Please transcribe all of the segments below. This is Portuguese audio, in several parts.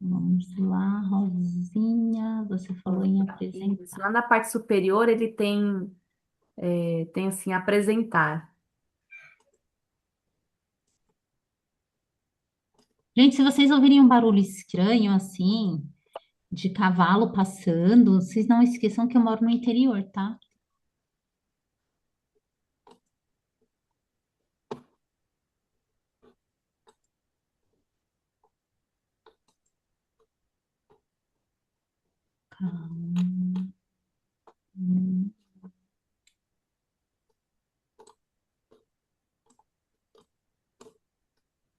Vamos lá, Rosinha, você falou em Isso. apresentar. Lá na parte superior ele tem assim, apresentar. Gente, se vocês ouvirem um barulho estranho assim, de cavalo passando, vocês não esqueçam que eu moro no interior, tá? Calma.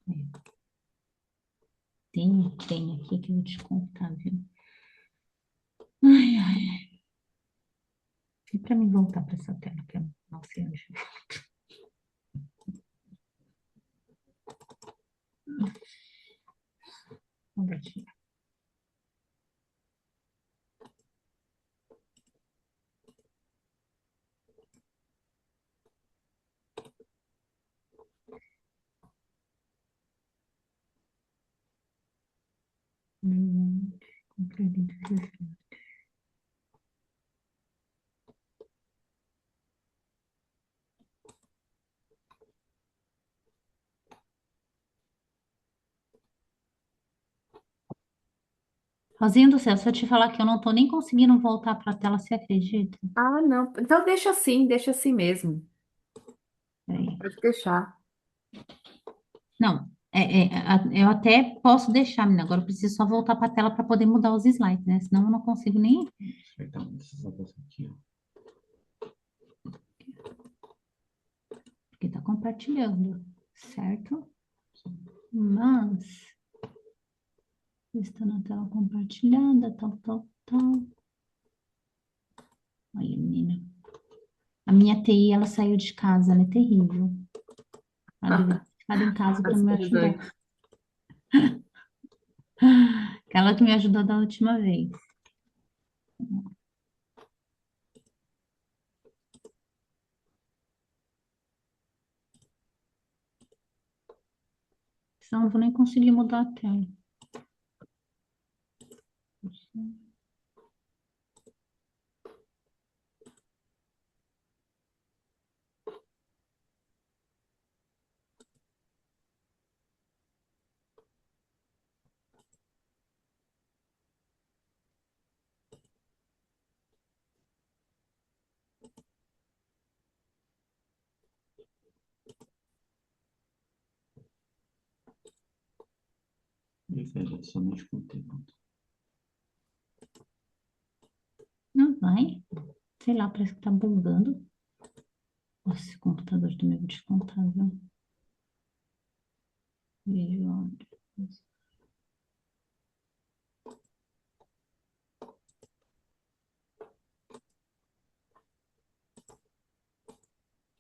É, tem aqui que eu vou te contar, viu? Ai, ai, e para mim voltar para essa tela, que eu não sei onde. Compartilhar. Compartilhar. Rosinha do céu, se eu te falar que eu não tô nem conseguindo voltar para a tela, você acredita? Ah, não. Então deixa assim mesmo. Peraí. Pode deixar. Não, eu até posso deixar, menina. Agora eu preciso só voltar para a tela para poder mudar os slides, né? Senão eu não consigo nem. Então, essas outras aqui, ó. Porque tá compartilhando, certo? Mas está na tela compartilhada, tal, tal, tal. Olha, menina. A minha TI, ela saiu de casa, ela é terrível. Ela deveria ter ficado em casa para As me perdões. ajudar. Aquela que me ajudou da última vez. Senão eu não vou nem conseguir mudar a tela. E veja somente conteúdo. Não vai. Sei lá, parece que tá bugando. Nossa, esse computador também vou te contar, viu? Vídeo, áudio.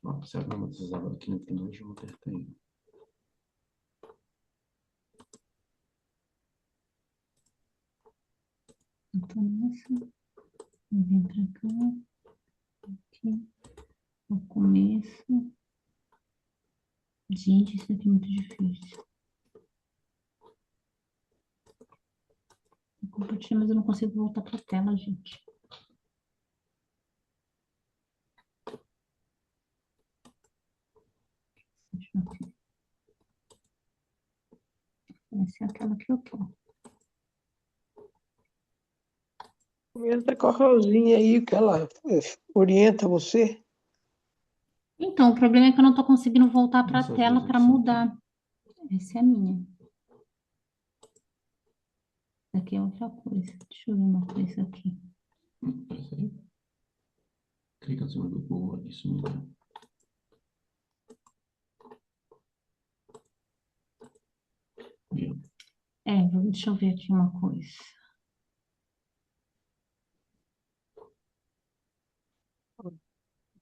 Ó, observa uma dessas abas aqui no final, já vou ter aí. Então, nessa. Vem pra cá. Aqui. O começo. Gente, isso aqui é muito difícil. Eu compartilho, mas eu não consigo voltar pra tela, gente. Deixa eu ver. Essa é aquela que eu tô. Comenta com a Rosinha aí, que ela orienta você. Então, o problema é que eu não tô conseguindo voltar pra Essas tela duas para aqui são quem? mudar. Essa é a minha. Essa aqui é outra coisa. Deixa eu ver uma coisa aqui. Aparece aí. Clica em cima do Google, isso muda. E, ó, Deixa eu ver aqui uma coisa.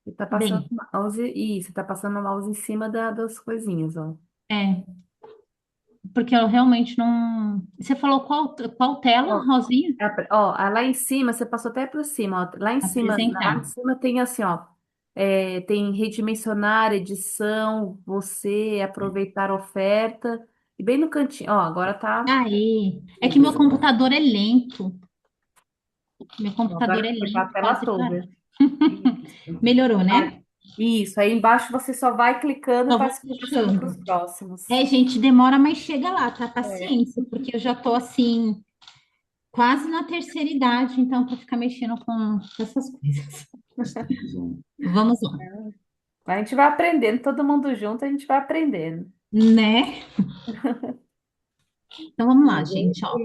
Você tá passando Bem, o mouse, isso, tá passando o mouse em cima das coisinhas, ó. é, porque eu realmente não. Você falou qual tela, Ó, Rosinha? lá em cima, você passou até por cima, ó. Lá em Apresentar. cima tem assim, ó. Tem redimensionar, edição, você, aproveitar a oferta. E bem no cantinho. Ó, agora tá. Aí, é que meu computador é lento. Meu Ó, computador agora é foi pra lento, tela quase parou. toda. Isso. Melhorou, Aí- né? Isso. Aí embaixo você só vai clicando e Só vou passando para os puxando. próximos. É, gente, demora, mas chega lá, tá? É. Paciência, porque eu já tô assim, quase na terceira idade, então, para ficar mexendo com essas coisas. Precisam. Vamos lá, A gente vai aprendendo, todo mundo junto, a gente vai aprendendo. né? Então, vamos lá, gente, ó.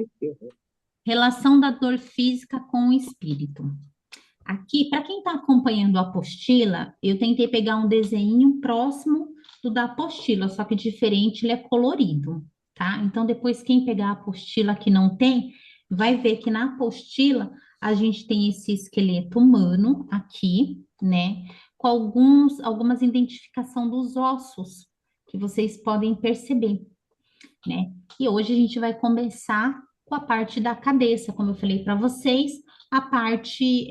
Relação da dor física com o espírito. Aqui, para quem está acompanhando a apostila, eu tentei pegar um desenho próximo do da apostila, só que diferente, ele é colorido, tá? Então, depois, quem pegar a apostila que não tem, vai ver que na apostila a gente tem esse esqueleto humano aqui, né? Com algumas identificação dos ossos que vocês podem perceber, né? E hoje a gente vai começar com a parte da cabeça, como eu falei para vocês, a parte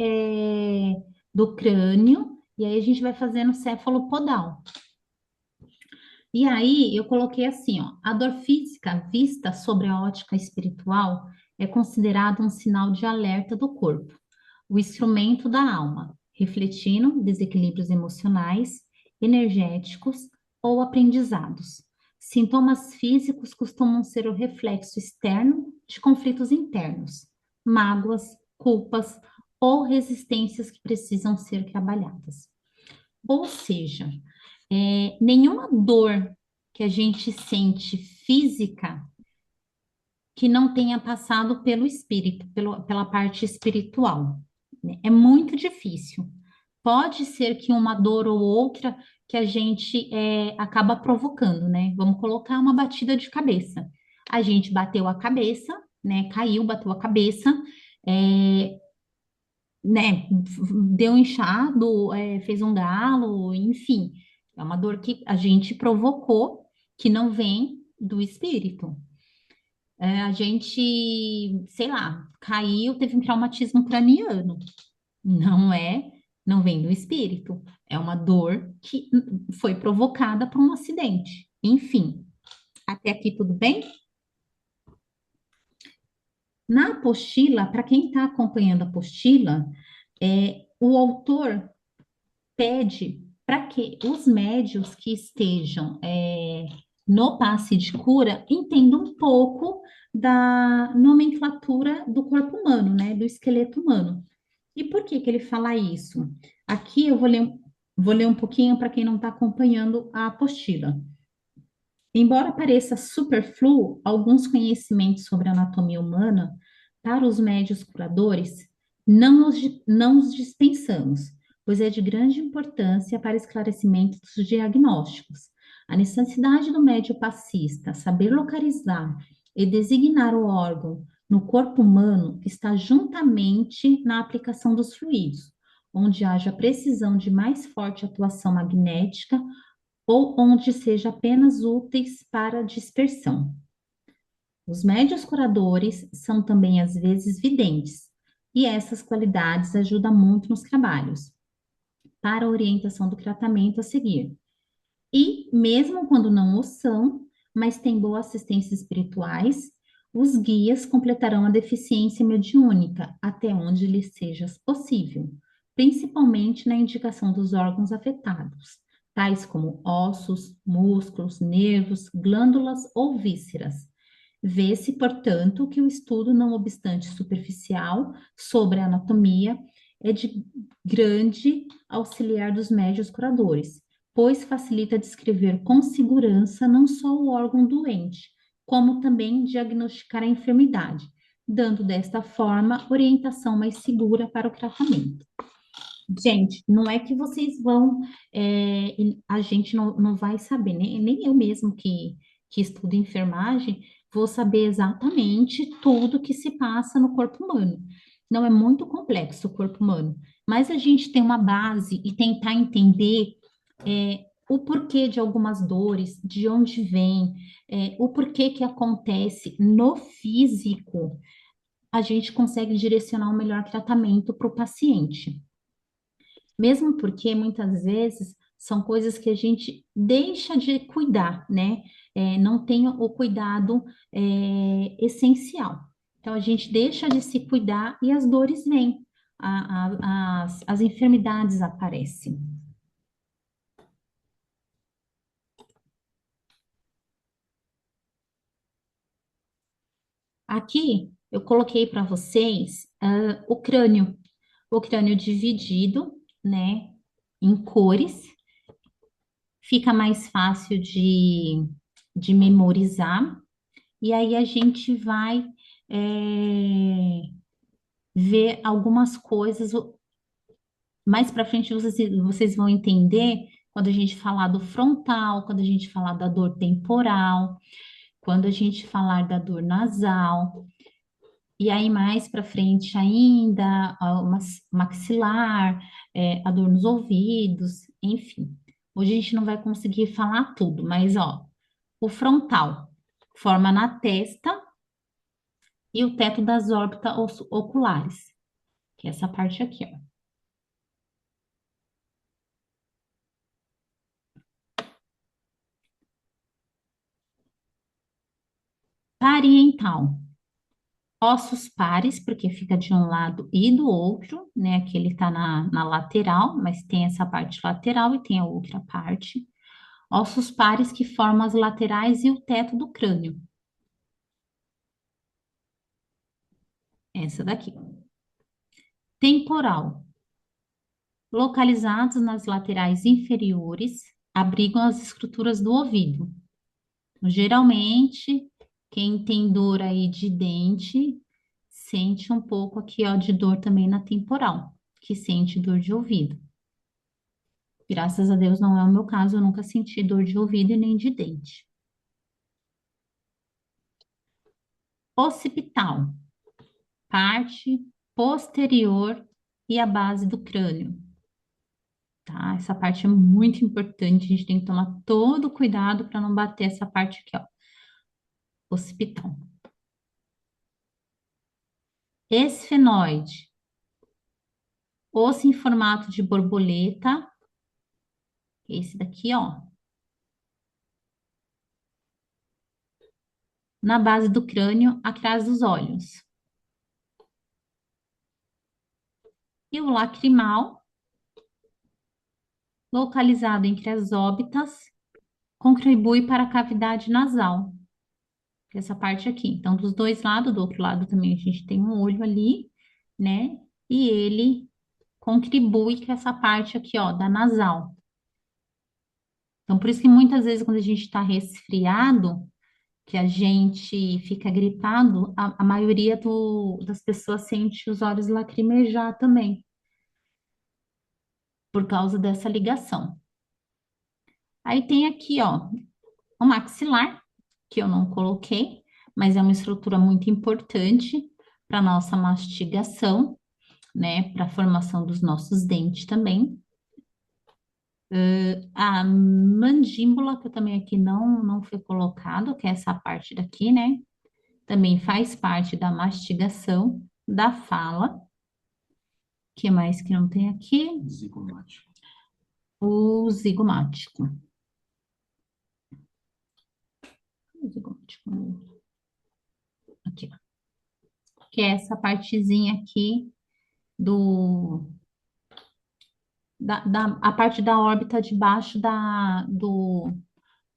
do crânio, e aí a gente vai fazendo cefalopodal. E aí eu coloquei assim, ó, a dor física vista sobre a ótica espiritual é considerada um sinal de alerta do corpo, o instrumento da alma, refletindo desequilíbrios emocionais, energéticos ou aprendizados. Sintomas físicos costumam ser o reflexo externo de conflitos internos, mágoas, culpas ou resistências que precisam ser trabalhadas. Ou seja, nenhuma dor que a gente sente física que não tenha passado pelo espírito, pela parte espiritual, né? É muito difícil. Pode ser que uma dor ou outra que a gente acaba provocando, né? Vamos colocar uma batida de cabeça. A gente bateu a cabeça, né? Caiu, bateu a cabeça, é, né? Deu um inchado, fez um galo, enfim. É uma dor que a gente provocou, que não vem do espírito. A gente, sei lá, caiu, teve um traumatismo craniano. Não é, não vem do espírito. É uma dor que foi provocada por um acidente. Enfim, até aqui tudo bem? Na apostila, para quem está acompanhando a apostila, o autor pede para que os médios que estejam no passe de cura entendam um pouco da nomenclatura do corpo humano, né, do esqueleto humano. E por que que ele fala isso? Aqui eu vou ler um pouquinho para quem não está acompanhando a apostila. Embora pareça superfluo alguns conhecimentos sobre a anatomia humana, para os médios curadores, não os dispensamos, pois é de grande importância para esclarecimento dos diagnósticos. A necessidade do médio passista saber localizar e designar o órgão no corpo humano está juntamente na aplicação dos fluidos, onde haja precisão de mais forte atuação magnética ou onde seja apenas úteis para dispersão. Os médios curadores são também às vezes videntes, e essas qualidades ajudam muito nos trabalhos, para a orientação do tratamento a seguir. E mesmo quando não o são, mas têm boa assistência espirituais, os guias completarão a deficiência mediúnica até onde lhes seja possível, principalmente na indicação dos órgãos afetados, tais como ossos, músculos, nervos, glândulas ou vísceras. Vê-se, portanto, que o estudo, não obstante superficial, sobre a anatomia é de grande auxiliar dos médios curadores, pois facilita descrever com segurança não só o órgão doente, como também diagnosticar a enfermidade, dando desta forma orientação mais segura para o tratamento. Gente, não é que vocês vão, a gente não vai saber, nem eu mesmo que estudo enfermagem, vou saber exatamente tudo que se passa no corpo humano. Não é muito complexo o corpo humano, mas a gente tem uma base e tentar entender o porquê de algumas dores, de onde vem, o porquê que acontece no físico, a gente consegue direcionar o melhor tratamento para o paciente. Mesmo porque muitas vezes são coisas que a gente deixa de cuidar, né? não tem o cuidado essencial. Então, a gente deixa de se cuidar e as dores vêm, as enfermidades aparecem. Aqui eu coloquei para vocês o crânio dividido, né, em cores, fica mais fácil de memorizar, e aí a gente vai é, ver algumas coisas. Mais para frente vocês vão entender quando a gente falar do frontal, quando a gente falar da dor temporal, quando a gente falar da dor nasal. E aí, mais para frente ainda, maxilar, a dor nos ouvidos, enfim. Hoje a gente não vai conseguir falar tudo, mas ó, o frontal forma na testa e o teto das órbitas oculares, que é essa parte aqui, ó. Parietal, ossos pares, porque fica de um lado e do outro, né? Aqui ele tá na lateral, mas tem essa parte lateral e tem a outra parte. Ossos pares que formam as laterais e o teto do crânio. Essa daqui. Temporal. Localizados nas laterais inferiores, abrigam as estruturas do ouvido. Geralmente, quem tem dor aí de dente, sente um pouco aqui, ó, de dor também na temporal, que sente dor de ouvido. Graças a Deus não é o meu caso, eu nunca senti dor de ouvido e nem de dente. Occipital, parte posterior e a base do crânio, tá? Essa parte é muito importante, a gente tem que tomar todo cuidado para não bater essa parte aqui, ó. Occipital. Esfenoide, osso em formato de borboleta, esse daqui, ó. Na base do crânio, atrás dos olhos. E o lacrimal, localizado entre as órbitas, contribui para a cavidade nasal. Essa parte aqui. Então, dos dois lados, do outro lado também a gente tem um olho ali, né? E ele contribui com essa parte aqui, ó, da nasal. Então, por isso que muitas vezes quando a gente está resfriado, que a gente fica gripado, a maioria das pessoas sente os olhos lacrimejar também, por causa dessa ligação. Aí tem aqui, ó, o maxilar, que eu não coloquei, mas é uma estrutura muito importante para nossa mastigação, né, para a formação dos nossos dentes também. A mandíbula, que eu também aqui não foi colocado, que é essa parte daqui, né? Também faz parte da mastigação, da fala. Que mais que não tem aqui? Zigomático. O zigomático. Aqui, ó. Que é essa partezinha aqui a parte da órbita debaixo do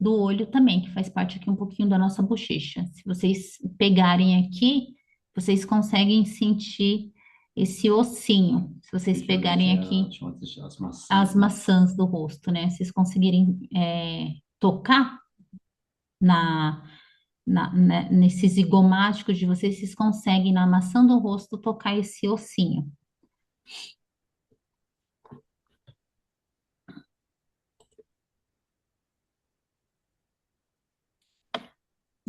olho também, que faz parte aqui um pouquinho da nossa bochecha. Se vocês pegarem aqui, vocês conseguem sentir esse ossinho. Se vocês pegarem aqui as maçãs do rosto, né? Se vocês conseguirem tocar nesse zigomático de vocês, vocês conseguem na maçã do rosto tocar esse ossinho.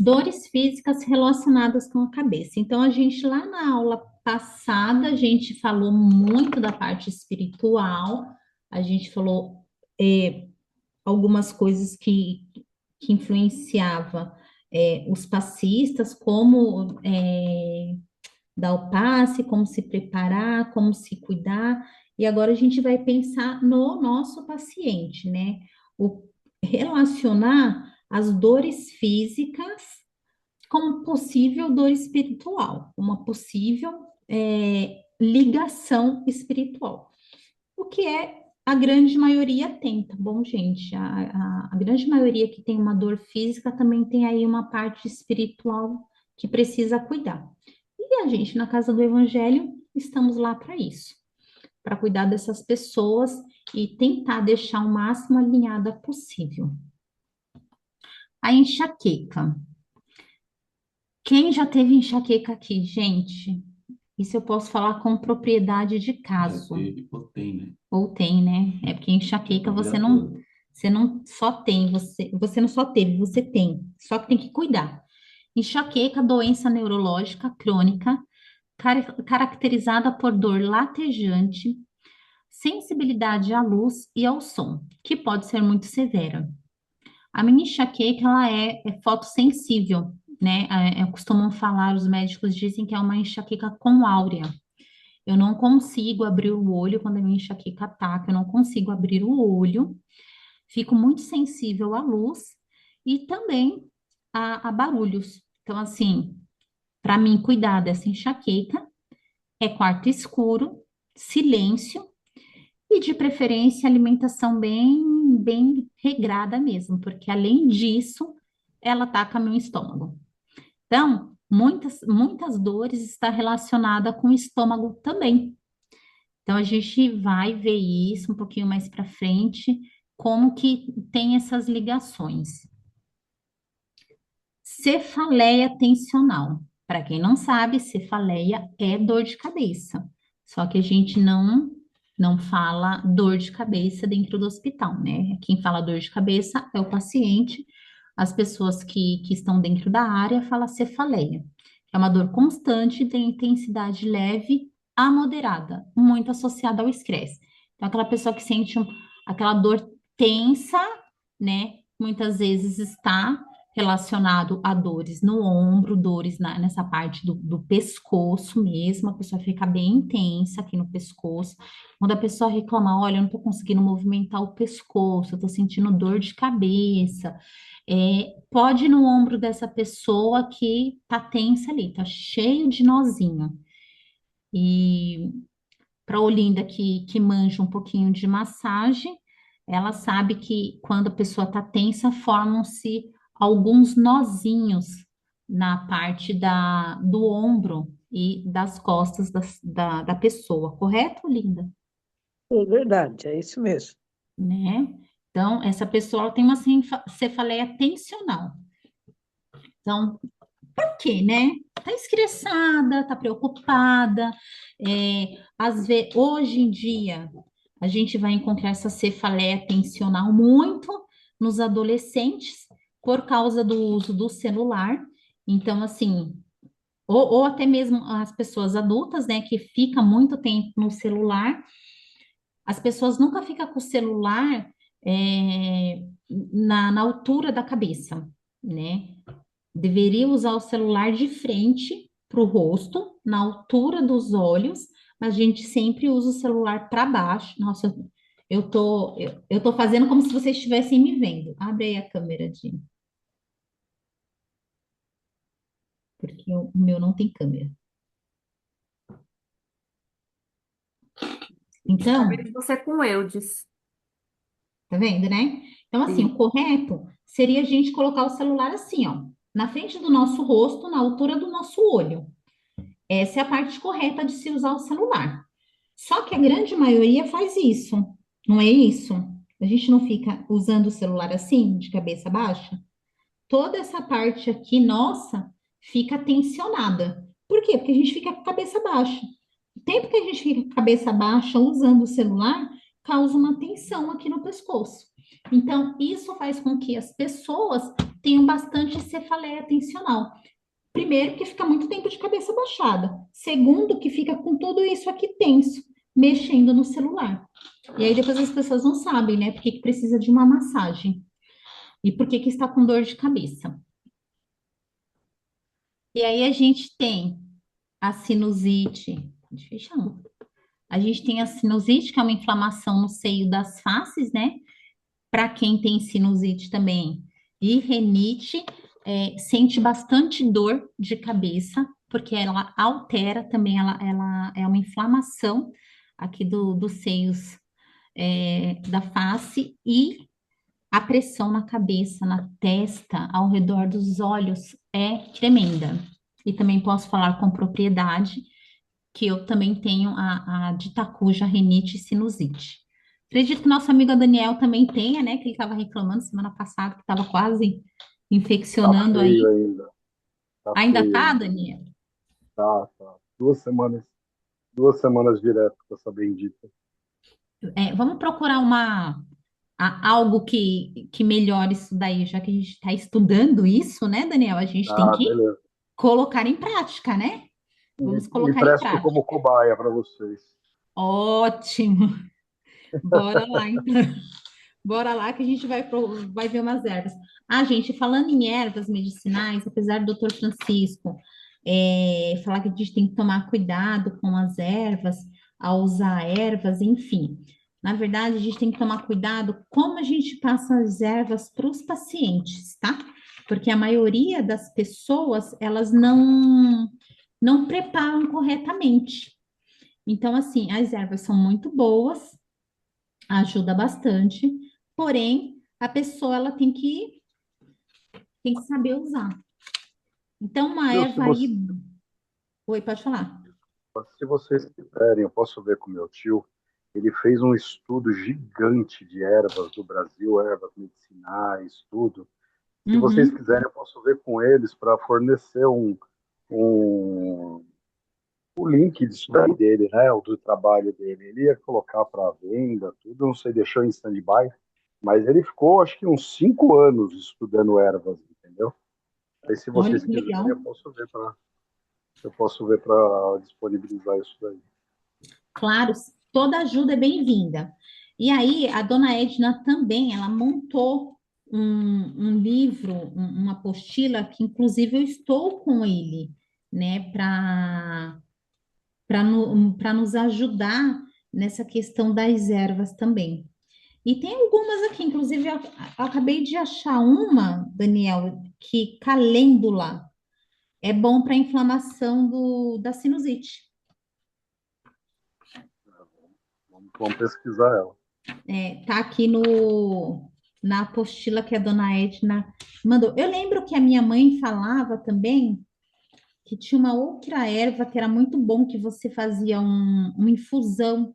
Dores físicas relacionadas com a cabeça. Então, a gente lá na aula passada, a gente falou muito da parte espiritual, a gente falou algumas coisas que influenciava os passistas, como dar o passe, como se preparar, como se cuidar, e agora a gente vai pensar no nosso paciente, né? Relacionar as dores físicas como possível dor espiritual, uma possível ligação espiritual. O que a grande maioria tem, tá bom, gente? A grande maioria que tem uma dor física também tem aí uma parte espiritual que precisa cuidar. E a gente, na Casa do Evangelho, estamos lá para isso, para cuidar dessas pessoas e tentar deixar o máximo alinhada possível. A enxaqueca. Quem já teve enxaqueca aqui, gente? Isso eu posso falar com propriedade de Já caso. teve, ou tem, né? Ou tem, né? É porque enxaqueca A vida toda. você não só tem, você não só teve, você tem. Só que tem que cuidar. Enxaqueca, doença neurológica crônica, caracterizada por dor latejante, sensibilidade à luz e ao som, que pode ser muito severa. A minha enxaqueca, ela é fotossensível, né? Costumam falar, os médicos dizem que é uma enxaqueca com áurea. Eu não consigo abrir o olho quando a minha enxaqueca ataca, eu não consigo abrir o olho, fico muito sensível à luz e também a barulhos. Então, assim, para mim cuidar dessa enxaqueca é quarto escuro, silêncio e de preferência alimentação bem regrada mesmo, porque além disso, ela ataca meu estômago. Então, muitas dores estão relacionadas com o estômago também. Então, a gente vai ver isso um pouquinho mais para frente, como que tem essas ligações. Cefaleia tensional. Para quem não sabe, cefaleia é dor de cabeça. Só que a gente não fala dor de cabeça dentro do hospital, né? Quem fala dor de cabeça é o paciente. As pessoas que estão dentro da área falam cefaleia. É uma dor constante de intensidade leve a moderada, muito associada ao estresse. Então, aquela pessoa que sente aquela dor tensa, né? Muitas vezes está relacionado a dores no ombro, dores nessa parte do pescoço mesmo, a pessoa fica bem intensa aqui no pescoço. Quando a pessoa reclama, olha, eu não estou conseguindo movimentar o pescoço, eu estou sentindo dor de cabeça. Pode ir no ombro dessa pessoa que tá tensa ali, tá cheio de nozinho. E para Olinda que manja um pouquinho de massagem, ela sabe que quando a pessoa está tensa, formam-se alguns nozinhos na parte do ombro e das costas da pessoa, correto, Olinda? É verdade, é isso mesmo. Né? Então, essa pessoa ela tem uma cefaleia tensional. Então, por quê, né? Tá estressada, tá preocupada. Às vezes, hoje em dia, a gente vai encontrar essa cefaleia tensional muito nos adolescentes por causa do uso do celular. Então, assim, ou até mesmo as pessoas adultas, né, que ficam muito tempo no celular, as pessoas nunca ficam com o celular na altura da cabeça, né? Deveria usar o celular de frente para o rosto, na altura dos olhos, mas a gente sempre usa o celular para baixo. Nossa, eu tô fazendo como se vocês estivessem me vendo. Abre aí a câmera, de porque o meu não tem câmera. Então, Talvez você com Eudes. tá vendo, né? Então, assim, o Sim. correto seria a gente colocar o celular assim, ó, na frente do nosso rosto, na altura do nosso olho. Essa é a parte correta de se usar o celular. Só que a grande maioria faz isso, não é isso? A gente não fica usando o celular assim, de cabeça baixa? Toda essa parte aqui, nossa, fica tensionada. Por quê? Porque a gente fica com a cabeça baixa. O tempo que a gente fica com a cabeça baixa usando o celular, causa uma tensão aqui no pescoço. Então, isso faz com que as pessoas tenham bastante cefaleia tensional. Primeiro, que fica muito tempo de cabeça baixada. Segundo, que fica com tudo isso aqui tenso, mexendo no celular. E aí depois as pessoas não sabem, né, por que que precisa de uma massagem e por que que está com dor de cabeça. E aí a gente tem a sinusite. Pode fechar, não. A gente tem a sinusite, que é uma inflamação no seio das faces, né? Para quem tem sinusite também, e rinite, sente bastante dor de cabeça, porque ela altera também, ela é uma inflamação aqui dos seios, da face, e a pressão na cabeça, na testa, ao redor dos olhos é tremenda. E também posso falar com propriedade que eu também tenho a ditacuja, rinite e sinusite. Acredito que nosso amigo Daniel também tenha, né? Que ele estava reclamando semana passada que estava quase Tá infeccionando feio aí. ainda. Tá Ainda feio tá, ainda. Daniel? Tá. 2 semanas direto com essa bendita. Vamos procurar algo que melhore isso daí, já que a gente está estudando isso, né, Daniel? A gente tem Ah, que beleza. colocar em prática, né? Me, Vamos me colocar em presto prática. como cobaia para vocês. Ótimo. Bora lá, então. Bora lá que a gente vai ver umas ervas. Ah, gente, falando em ervas medicinais, apesar do doutor Francisco falar que a gente tem que tomar cuidado com as ervas, ao usar ervas, enfim. Na verdade, a gente tem que tomar cuidado como a gente passa as ervas para os pacientes, tá? Porque a maioria das pessoas, elas não preparam corretamente. Então, assim, as ervas são muito boas, ajuda bastante, porém, a pessoa ela tem que saber usar. Então, uma Viu? erva aí. Oi, pode falar. Se vocês quiserem, eu posso ver com meu tio. Ele fez um estudo gigante de ervas do Brasil, ervas medicinais, tudo. Se vocês Uhum. quiserem, eu posso ver com eles para fornecer um, o link disso daí dele, né? O do trabalho dele. Ele ia colocar para venda, tudo, não sei, deixou em stand-by, mas ele ficou, acho que uns 5 anos estudando ervas, entendeu? Aí, se Olha vocês que quiserem, legal. eu posso ver para disponibilizar isso daí. Claro, toda ajuda é bem-vinda. E aí, a dona Edna também, ela montou um livro, uma apostila, que inclusive eu estou com ele, né, para nos ajudar nessa questão das ervas também. E tem algumas aqui, inclusive eu acabei de achar uma, Daniel, que calêndula é bom para inflamação da sinusite. Vamos pesquisar ela. Tá aqui na apostila que a dona Edna mandou. Eu lembro que a minha mãe falava também que tinha uma outra erva que era muito bom, que você fazia uma infusão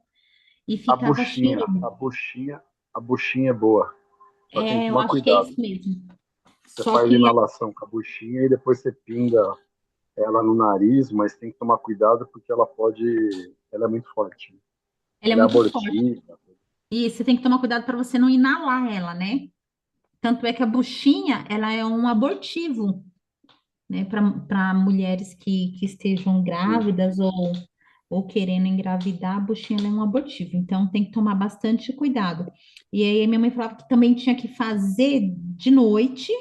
e A ficava buchinha, cheirando. a buchinha, a buchinha é boa. Só tem que Eu tomar acho que é cuidado. isso mesmo. Você Só faz que inalação com a buchinha e depois você pinga ela no nariz, mas tem que tomar cuidado porque ela é muito forte. ela é Ela é muito forte. abortiva. E você tem que tomar cuidado para você não inalar ela, né? Tanto é que a buchinha, ela é um abortivo, né? Para mulheres que estejam grávidas ou querendo engravidar, a buchinha ela é um abortivo. Então, tem que tomar bastante cuidado. E aí, minha mãe falava que também tinha que fazer de noite.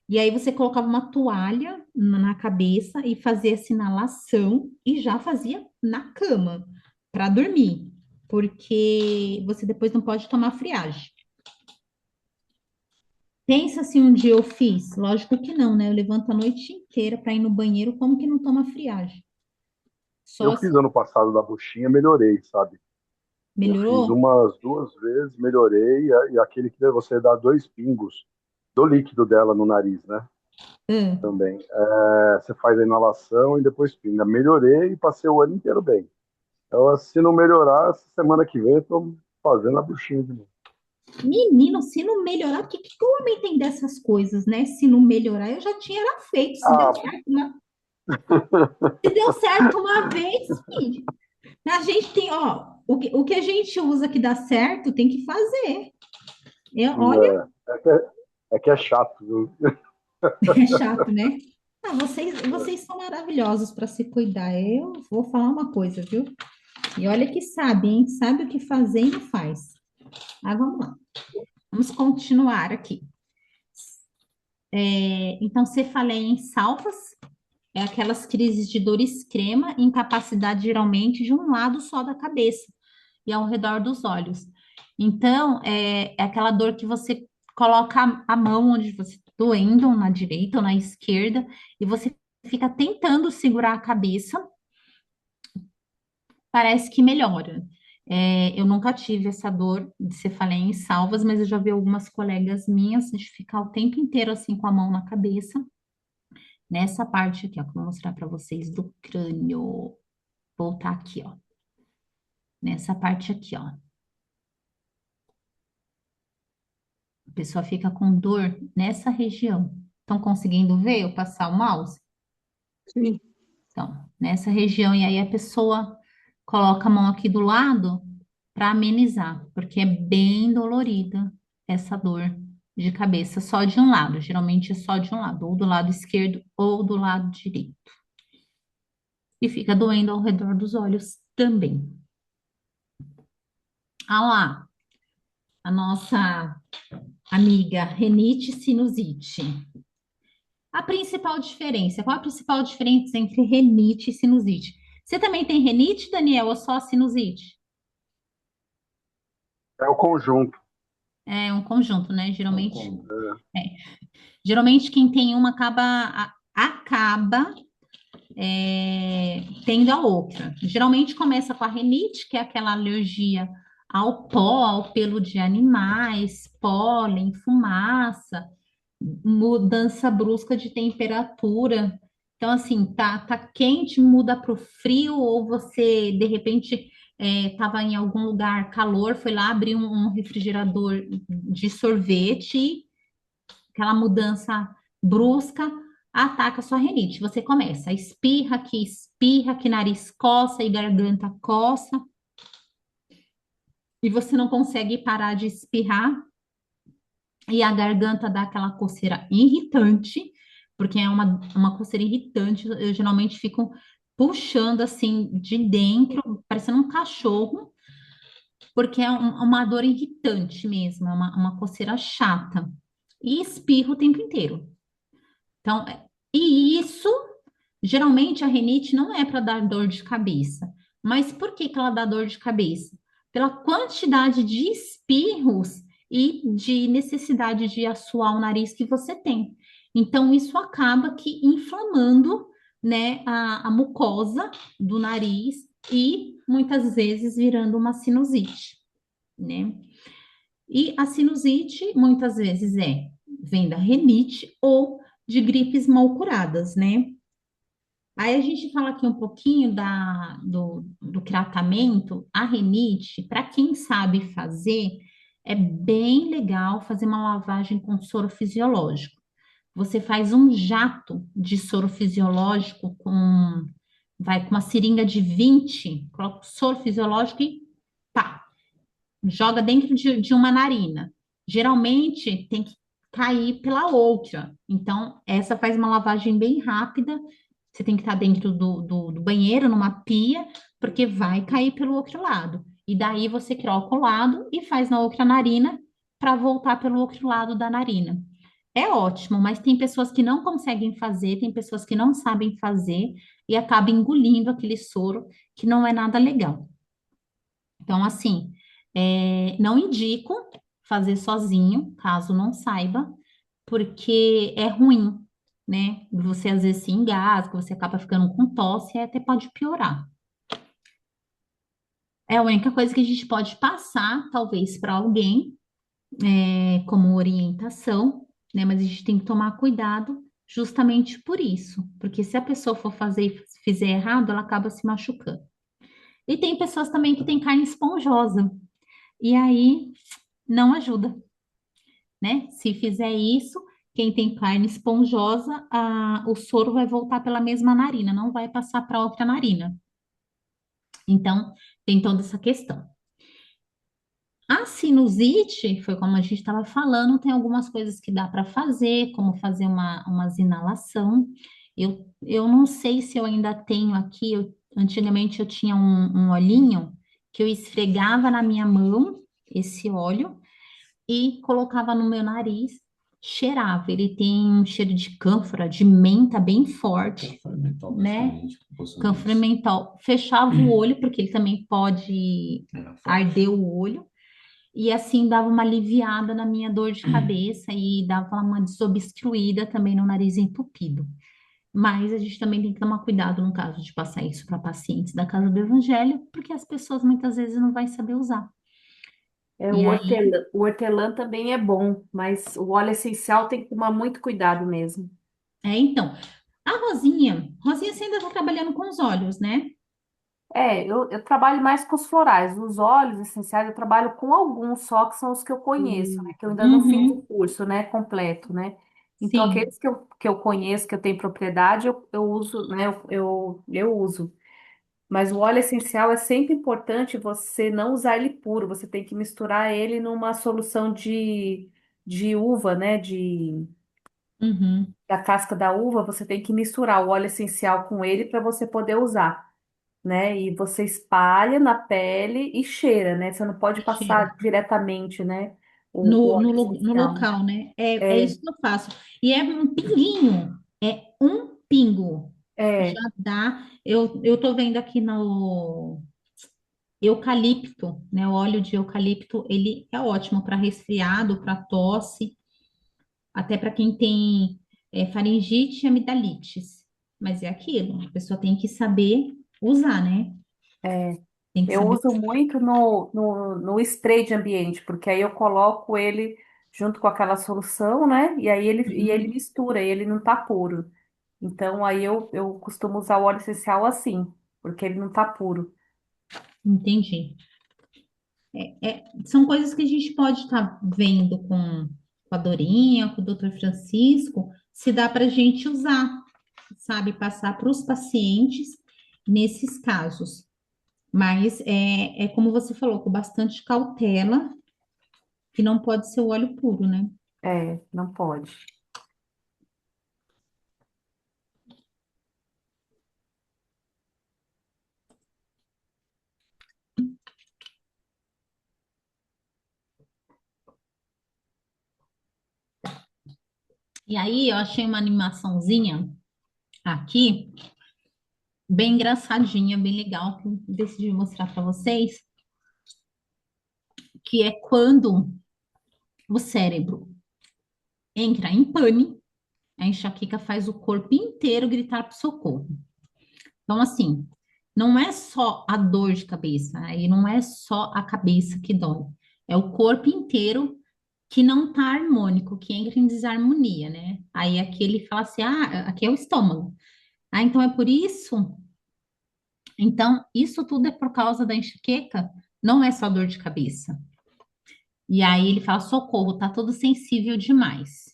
E aí, você colocava uma toalha na cabeça e fazia essa inalação e já fazia na cama para dormir. Porque você depois não pode tomar friagem. Pensa se um dia eu fiz? Lógico que não, né? Eu levanto a noite inteira para ir no banheiro, como que não toma friagem? Eu Só fiz se ano passado da buchinha, melhorei, sabe? Eu fiz melhorou? umas 2 vezes, melhorei, e aquele que você dá 2 pingos do líquido dela no nariz, né? Hum. Também. Você faz a inalação e depois pinga. Melhorei e passei o ano inteiro bem. Então, se não melhorar, essa semana que vem eu tô fazendo a buchinha de novo. Menino, se não melhorar, o que o homem tem dessas coisas, né? Se não melhorar, eu já tinha era feito. Ah, Se deu certo uma vez, filho. A gente tem, ó, o que a gente usa que dá certo, tem que fazer. Olha, é que é chato, viu? é chato, né? Ah, vocês são maravilhosos para se cuidar. Eu vou falar uma coisa, viu? E olha que sabe, hein? Sabe o que fazer e não faz. Mas vamos lá. Vamos continuar aqui. Então, cefaleia em salvas é aquelas crises de dor extrema, incapacidade geralmente de um lado só da cabeça e ao redor dos olhos. Então, é aquela dor que você coloca a mão onde você está doendo, na direita ou na esquerda, e você fica tentando segurar a cabeça, parece que melhora. Eu nunca tive essa dor de cefaleia em salvas, mas eu já vi algumas colegas minhas de ficar o tempo inteiro assim com a mão na cabeça, nessa parte aqui, ó, que eu vou mostrar para vocês do crânio. Voltar aqui, ó, nessa parte aqui, ó. A pessoa fica com dor nessa região. Estão conseguindo ver eu passar o mouse? Sim. Então, nessa região, e aí a pessoa coloca a mão aqui do lado para amenizar, porque é bem dolorida essa dor de cabeça só de um lado, geralmente é só de um lado, ou do lado esquerdo ou do lado direito. E fica doendo ao redor dos olhos também. Ah lá, a nossa amiga rinite e sinusite. A principal diferença, qual a principal diferença entre rinite e sinusite? Você também tem rinite, Daniel, ou só sinusite? É o conjunto. É um conjunto, né? Então, Geralmente quem tem uma acaba tendo a outra. Geralmente começa com a rinite, que é aquela alergia ao pó, ao pelo de animais, pólen, fumaça, mudança brusca de temperatura. Então, assim, tá quente, muda para o frio, ou você, de repente, estava em algum lugar calor, foi lá abrir um refrigerador de sorvete, aquela mudança brusca ataca a sua rinite. Você começa, espirra, que nariz coça e garganta coça, e você não consegue parar de espirrar, e a garganta dá aquela coceira irritante, porque é uma coceira irritante. Eu geralmente fico puxando assim de dentro, parecendo um cachorro, porque é uma dor irritante mesmo, é uma coceira chata. E espirro o tempo inteiro. Então, e isso, geralmente a rinite não é para dar dor de cabeça. Mas por que que ela dá dor de cabeça? Pela quantidade de espirros e de necessidade de assoar o nariz que você tem. Então, isso acaba que inflamando, né, a mucosa do nariz e muitas vezes virando uma sinusite, né? E a sinusite muitas vezes vem da rinite ou de gripes mal curadas, né? Aí a gente fala aqui um pouquinho do tratamento. A rinite, para quem sabe fazer, é bem legal fazer uma lavagem com soro fisiológico. Você faz um jato de soro fisiológico vai com uma seringa de 20, coloca o soro fisiológico e pá, joga dentro de uma narina. Geralmente tem que cair pela outra. Então, essa faz uma lavagem bem rápida. Você tem que estar dentro do banheiro, numa pia, porque vai cair pelo outro lado. E daí você troca o lado e faz na outra narina para voltar pelo outro lado da narina. É ótimo, mas tem pessoas que não conseguem fazer, tem pessoas que não sabem fazer e acabam engolindo aquele soro, que não é nada legal. Então, assim, não indico fazer sozinho, caso não saiba, porque é ruim, né? Você às vezes se engasga, você acaba ficando com tosse e até pode piorar. É a única coisa que a gente pode passar, talvez, para alguém, como orientação, né? Mas a gente tem que tomar cuidado justamente por isso, porque se a pessoa for fazer e fizer errado, ela acaba se machucando. E tem pessoas também que têm carne esponjosa, e aí não ajuda, né? Se fizer isso, quem tem carne esponjosa, o soro vai voltar pela mesma narina, não vai passar para outra narina. Então, tem toda essa questão. A sinusite, foi como a gente estava falando, tem algumas coisas que dá para fazer, como fazer umas inalação. Eu não sei se eu ainda tenho aqui, antigamente eu tinha um olhinho que eu esfregava na minha mão, esse óleo, e colocava no meu nariz, cheirava. Ele tem um cheiro de cânfora, de menta bem forte, cânfora mental, né? basicamente, com Cânfora poções. mental. Fechava o olho, porque ele também pode Era forte. arder o olho. e assim dava uma aliviada na minha dor de cabeça e dava uma desobstruída também no nariz entupido. Mas a gente também tem que tomar cuidado no caso de passar isso para pacientes da Casa do Evangelho, porque as pessoas muitas vezes não vão saber usar. É, E aí, o hortelã também é bom, mas o óleo essencial tem que tomar muito cuidado mesmo. então, a Rosinha você ainda está trabalhando com os óleos, né? Eu trabalho mais com os florais. Os óleos essenciais eu trabalho com alguns só, que são os que eu conheço, né? Que eu ainda não fiz o Uhum, curso, né? Completo, né? Então, sim, aqueles que eu conheço, que eu tenho propriedade, eu uso, né? Eu uso. Mas o óleo essencial é sempre importante você não usar ele puro. Você tem que misturar ele numa solução de uva, né? uhum, Da casca da uva. Você tem que misturar o óleo essencial com ele para você poder usar, né? E você espalha na pele e cheira, né? Você não pode cheiro. passar diretamente, né? O óleo No essencial. local, né? É É, isso que eu faço. E é um pinguinho, é um pingo. Já é, dá. Eu tô vendo aqui no eucalipto, né? O óleo de eucalipto, ele é ótimo para resfriado, para tosse, até para quem tem faringite e amidalites. Mas é aquilo, a pessoa tem que saber usar, né? é. Tem que Eu saber uso muito no spray de ambiente, porque aí eu coloco ele junto com aquela solução, né? E ele usar. mistura, e ele não tá puro. Então aí eu costumo usar o óleo essencial assim, porque ele não tá puro. Entendi. São coisas que a gente pode estar vendo com a Dorinha, com o Dr. Francisco, se dá para a gente usar, sabe, passar para os pacientes nesses casos. Mas é como você falou, com bastante cautela, que não pode ser o óleo puro, né? É, não pode. E aí eu achei uma animaçãozinha aqui, bem engraçadinha, bem legal, que eu decidi mostrar para vocês, que é quando o cérebro entra em pane, a enxaqueca faz o corpo inteiro gritar por socorro. Então, assim, não é só a dor de cabeça, aí não é só a cabeça que dói, é o corpo inteiro que não tá harmônico, que entra em desarmonia, né? Aí aqui ele fala assim: ah, aqui é o estômago. Ah, então é por isso? Então, isso tudo é por causa da enxaqueca? Não é só dor de cabeça. E aí ele fala: socorro, tá todo sensível demais.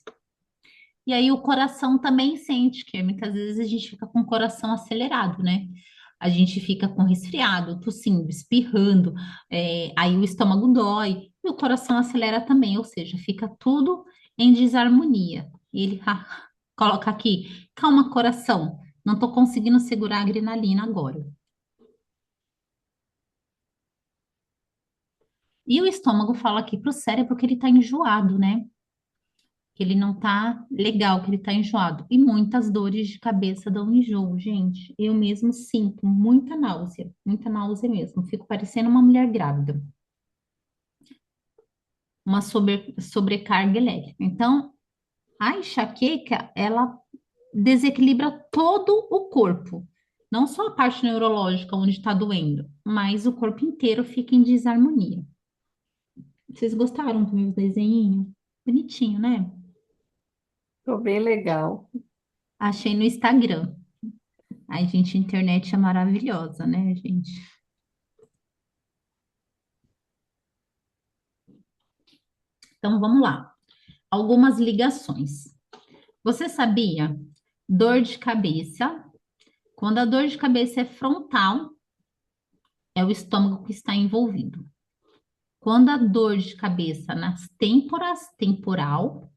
E aí o coração também sente, que muitas vezes a gente fica com o coração acelerado, né? A gente fica com resfriado, tossindo, espirrando, aí o estômago dói e o coração acelera também, ou seja, fica tudo em desarmonia. E ele coloca aqui, calma, coração, não tô conseguindo segurar a adrenalina agora. E o estômago fala aqui pro cérebro que ele tá enjoado, né? Que ele não tá legal, que ele tá enjoado. E muitas dores de cabeça dão enjoo, gente. Eu mesmo sinto muita náusea mesmo. Fico parecendo uma mulher grávida, uma sobrecarga elétrica. Então, a enxaqueca, ela desequilibra todo o corpo. Não só a parte neurológica onde está doendo, mas o corpo inteiro fica em desarmonia. Vocês gostaram do meu desenho? Bonitinho, né? Ficou bem legal. Achei no Instagram. Ai, gente, a internet é maravilhosa, né, gente? Então, vamos lá. Algumas ligações. Você sabia? Dor de cabeça. Quando a dor de cabeça é frontal, é o estômago que está envolvido. Quando a dor de cabeça nas têmporas, temporal,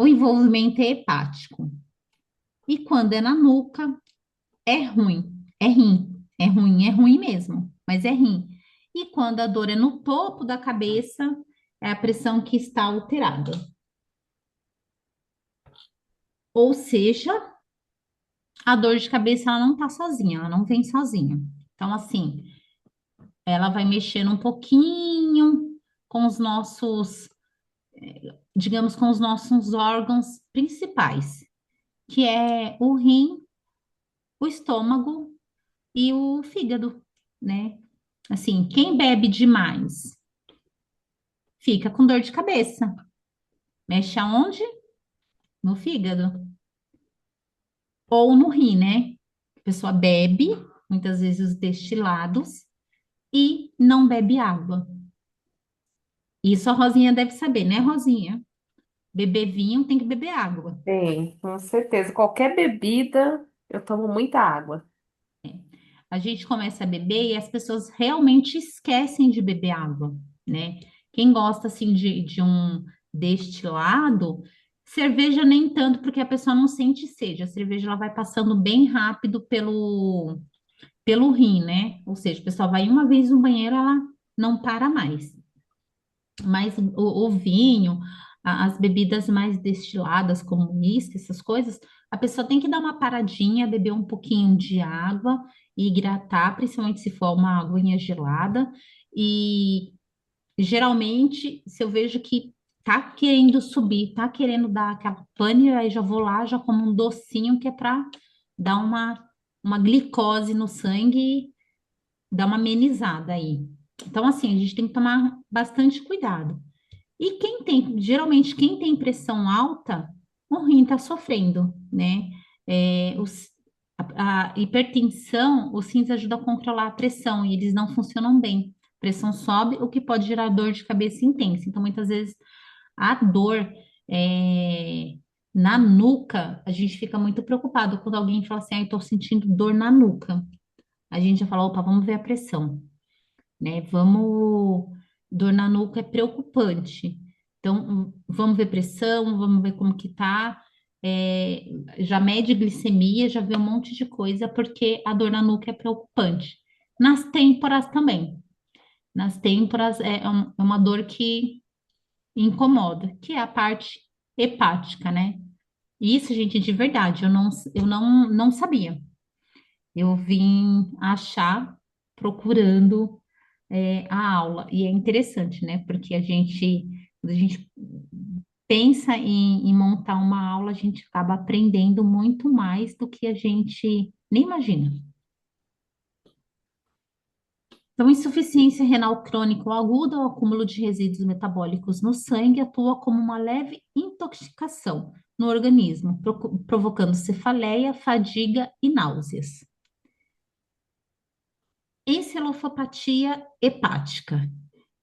o envolvimento é hepático. E quando é na nuca, é ruim. É rim. É ruim mesmo, mas é rim. E quando a dor é no topo da cabeça, é a pressão que está alterada. Ou seja, a dor de cabeça ela não tá sozinha, ela não vem sozinha. Então, assim, ela vai mexendo um pouquinho com os nossos, digamos, com os nossos órgãos principais, que é o rim, o estômago e o fígado, né? Assim, quem bebe demais fica com dor de cabeça. Mexe aonde? No fígado ou no rim, né? A pessoa bebe, muitas vezes os destilados, e não bebe água. Isso a Rosinha deve saber, né, Rosinha? Beber vinho tem que beber água. Tem, com certeza. Qualquer bebida, eu tomo muita água. A gente começa a beber e as pessoas realmente esquecem de beber água, né? Quem gosta, assim, de um destilado, cerveja nem tanto, porque a pessoa não sente sede. A cerveja, ela vai passando bem rápido pelo rim, né? Ou seja, a pessoa vai uma vez no banheiro, ela não para mais. Mas o vinho, as bebidas mais destiladas, como uísque, essas coisas, a pessoa tem que dar uma paradinha, beber um pouquinho de água e hidratar, principalmente se for uma aguinha gelada. E geralmente, se eu vejo que tá querendo subir, tá querendo dar aquela pane, aí já vou lá, já como um docinho que é para dar uma glicose no sangue e dar uma amenizada aí. Então, assim, a gente tem que tomar bastante cuidado. E geralmente, quem tem pressão alta, o rim está sofrendo, né? A hipertensão, os rins ajudam a controlar a pressão e eles não funcionam bem. A pressão sobe, o que pode gerar dor de cabeça intensa. Então, muitas vezes, a dor é, na nuca, a gente fica muito preocupado quando alguém fala assim, ah, eu tô sentindo dor na nuca. A gente já fala, opa, vamos ver a pressão, né? Dor na nuca é preocupante. Então, vamos ver pressão, vamos ver como que tá. É, já mede glicemia, já vê um monte de coisa, porque a dor na nuca é preocupante. Nas têmporas também. Nas têmporas é uma dor que incomoda, que é a parte hepática, né? Isso, gente, de verdade, eu não sabia. Eu vim achar procurando a aula. E é interessante, né? Porque quando a gente pensa em montar uma aula, a gente acaba aprendendo muito mais do que a gente nem imagina. Então, insuficiência renal crônica ou aguda ou acúmulo de resíduos metabólicos no sangue atua como uma leve intoxicação no organismo, provocando cefaleia, fadiga e náuseas. Encefalopatia hepática.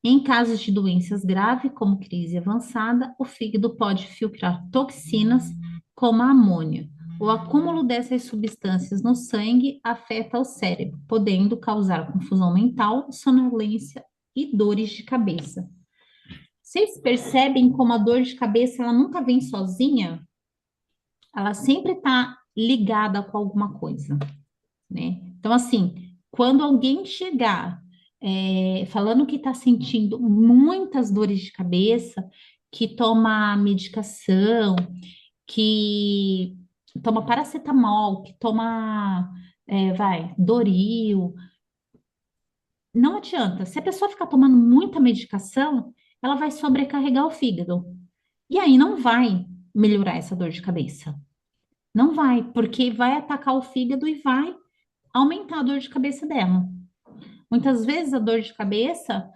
Em casos de doenças graves, como crise avançada, o fígado pode filtrar toxinas como a amônia. O acúmulo dessas substâncias no sangue afeta o cérebro, podendo causar confusão mental, sonolência e dores de cabeça. Vocês percebem como a dor de cabeça ela nunca vem sozinha? Ela sempre está ligada com alguma coisa, né? Então, assim, quando alguém chegar falando que está sentindo muitas dores de cabeça, que toma medicação, que toma paracetamol, que toma, Doril, não adianta. Se a pessoa ficar tomando muita medicação, ela vai sobrecarregar o fígado. E aí não vai melhorar essa dor de cabeça. Não vai, porque vai atacar o fígado e vai aumentar a dor de cabeça dela. Muitas vezes a dor de cabeça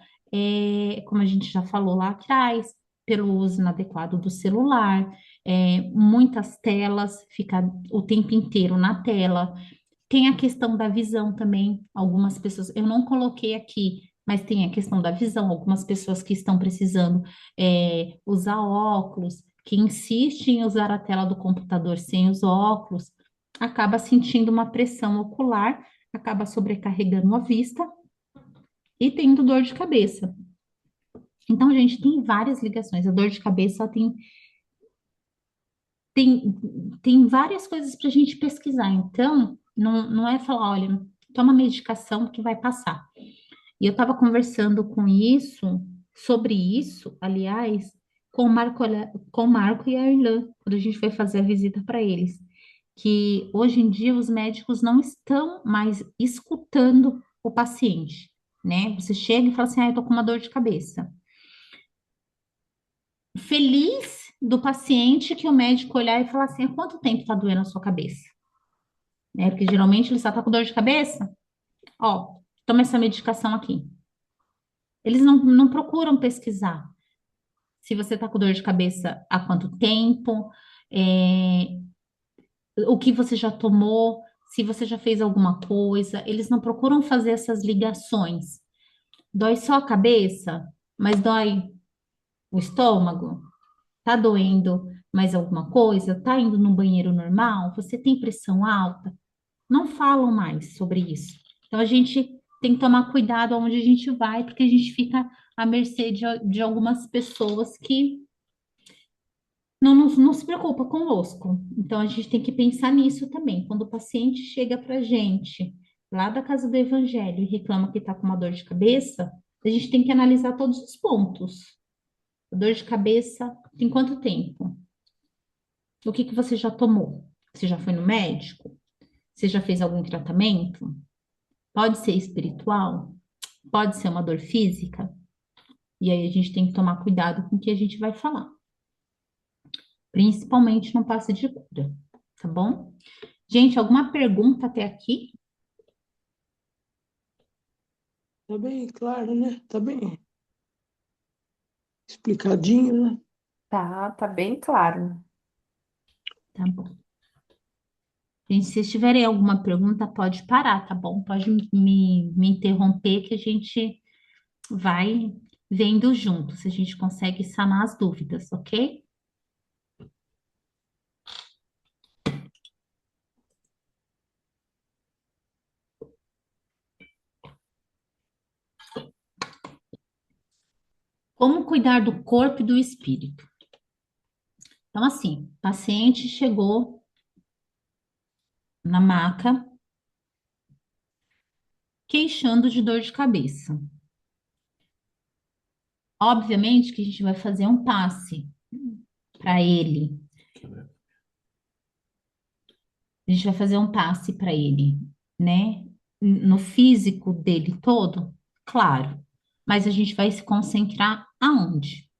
como a gente já falou lá atrás, pelo uso inadequado do celular, muitas telas, ficar o tempo inteiro na tela. Tem a questão da visão também. Algumas pessoas, eu não coloquei aqui, mas tem a questão da visão. Algumas pessoas que estão precisando usar óculos, que insistem em usar a tela do computador sem os óculos, acaba sentindo uma pressão ocular, acaba sobrecarregando a vista e tendo dor de cabeça. Então, gente, tem várias ligações. A dor de cabeça tem, tem várias coisas para a gente pesquisar. Então, não é falar, olha, toma medicação que vai passar. E eu estava conversando sobre isso, aliás, com o Marco e a Irlã, quando a gente foi fazer a visita para eles, que hoje em dia os médicos não estão mais escutando o paciente, né? Você chega e fala assim, ah, eu tô com uma dor de cabeça. feliz do paciente que o médico olhar e falar assim: há quanto tempo está doendo a sua cabeça? Né? Porque geralmente ele só está com dor de cabeça. Ó, toma essa medicação aqui. Eles não procuram pesquisar se você está com dor de cabeça há quanto tempo, é, o que você já tomou, se você já fez alguma coisa. Eles não procuram fazer essas ligações. Dói só a cabeça, mas dói o estômago? Tá doendo mais alguma coisa? Tá indo no banheiro normal? Você tem pressão alta? Não falam mais sobre isso. Então a gente tem que tomar cuidado aonde a gente vai, porque a gente fica à mercê de algumas pessoas que não se preocupa conosco. Então a gente tem que pensar nisso também. Quando o paciente chega para a gente lá da casa do Evangelho e reclama que está com uma dor de cabeça, a gente tem que analisar todos os pontos. A dor de cabeça tem quanto tempo? O que que você já tomou? Você já foi no médico? Você já fez algum tratamento? Pode ser espiritual? Pode ser uma dor física? E aí a gente tem que tomar cuidado com o que a gente vai falar. Principalmente no passe de cura, tá bom? Gente, alguma pergunta até aqui? Tá bem claro, né? Tá bem explicadinho, né? Tá bem claro. Tá bom. Gente, se vocês tiverem alguma pergunta, pode parar, tá bom? Pode me interromper que a gente vai vendo junto, se a gente consegue sanar as dúvidas, ok? Como cuidar do corpo e do espírito? Então, assim, o paciente chegou na maca queixando de dor de cabeça. Obviamente que a gente vai fazer um passe para ele. A gente vai fazer um passe para ele, né? No físico dele todo, claro. Mas a gente vai se concentrar aonde?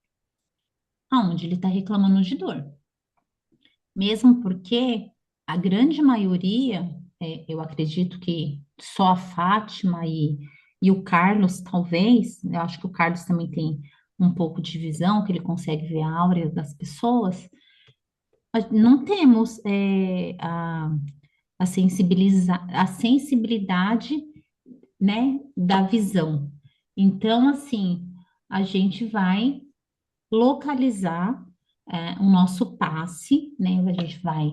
Aonde ele está reclamando de dor. Mesmo porque a grande maioria, eu acredito que só a Fátima e o Carlos, talvez, eu acho que o Carlos também tem um pouco de visão, que ele consegue ver a áurea das pessoas, mas não temos a sensibilidade, né, da visão. Então, assim, a gente vai localizar o nosso passe, né? A gente vai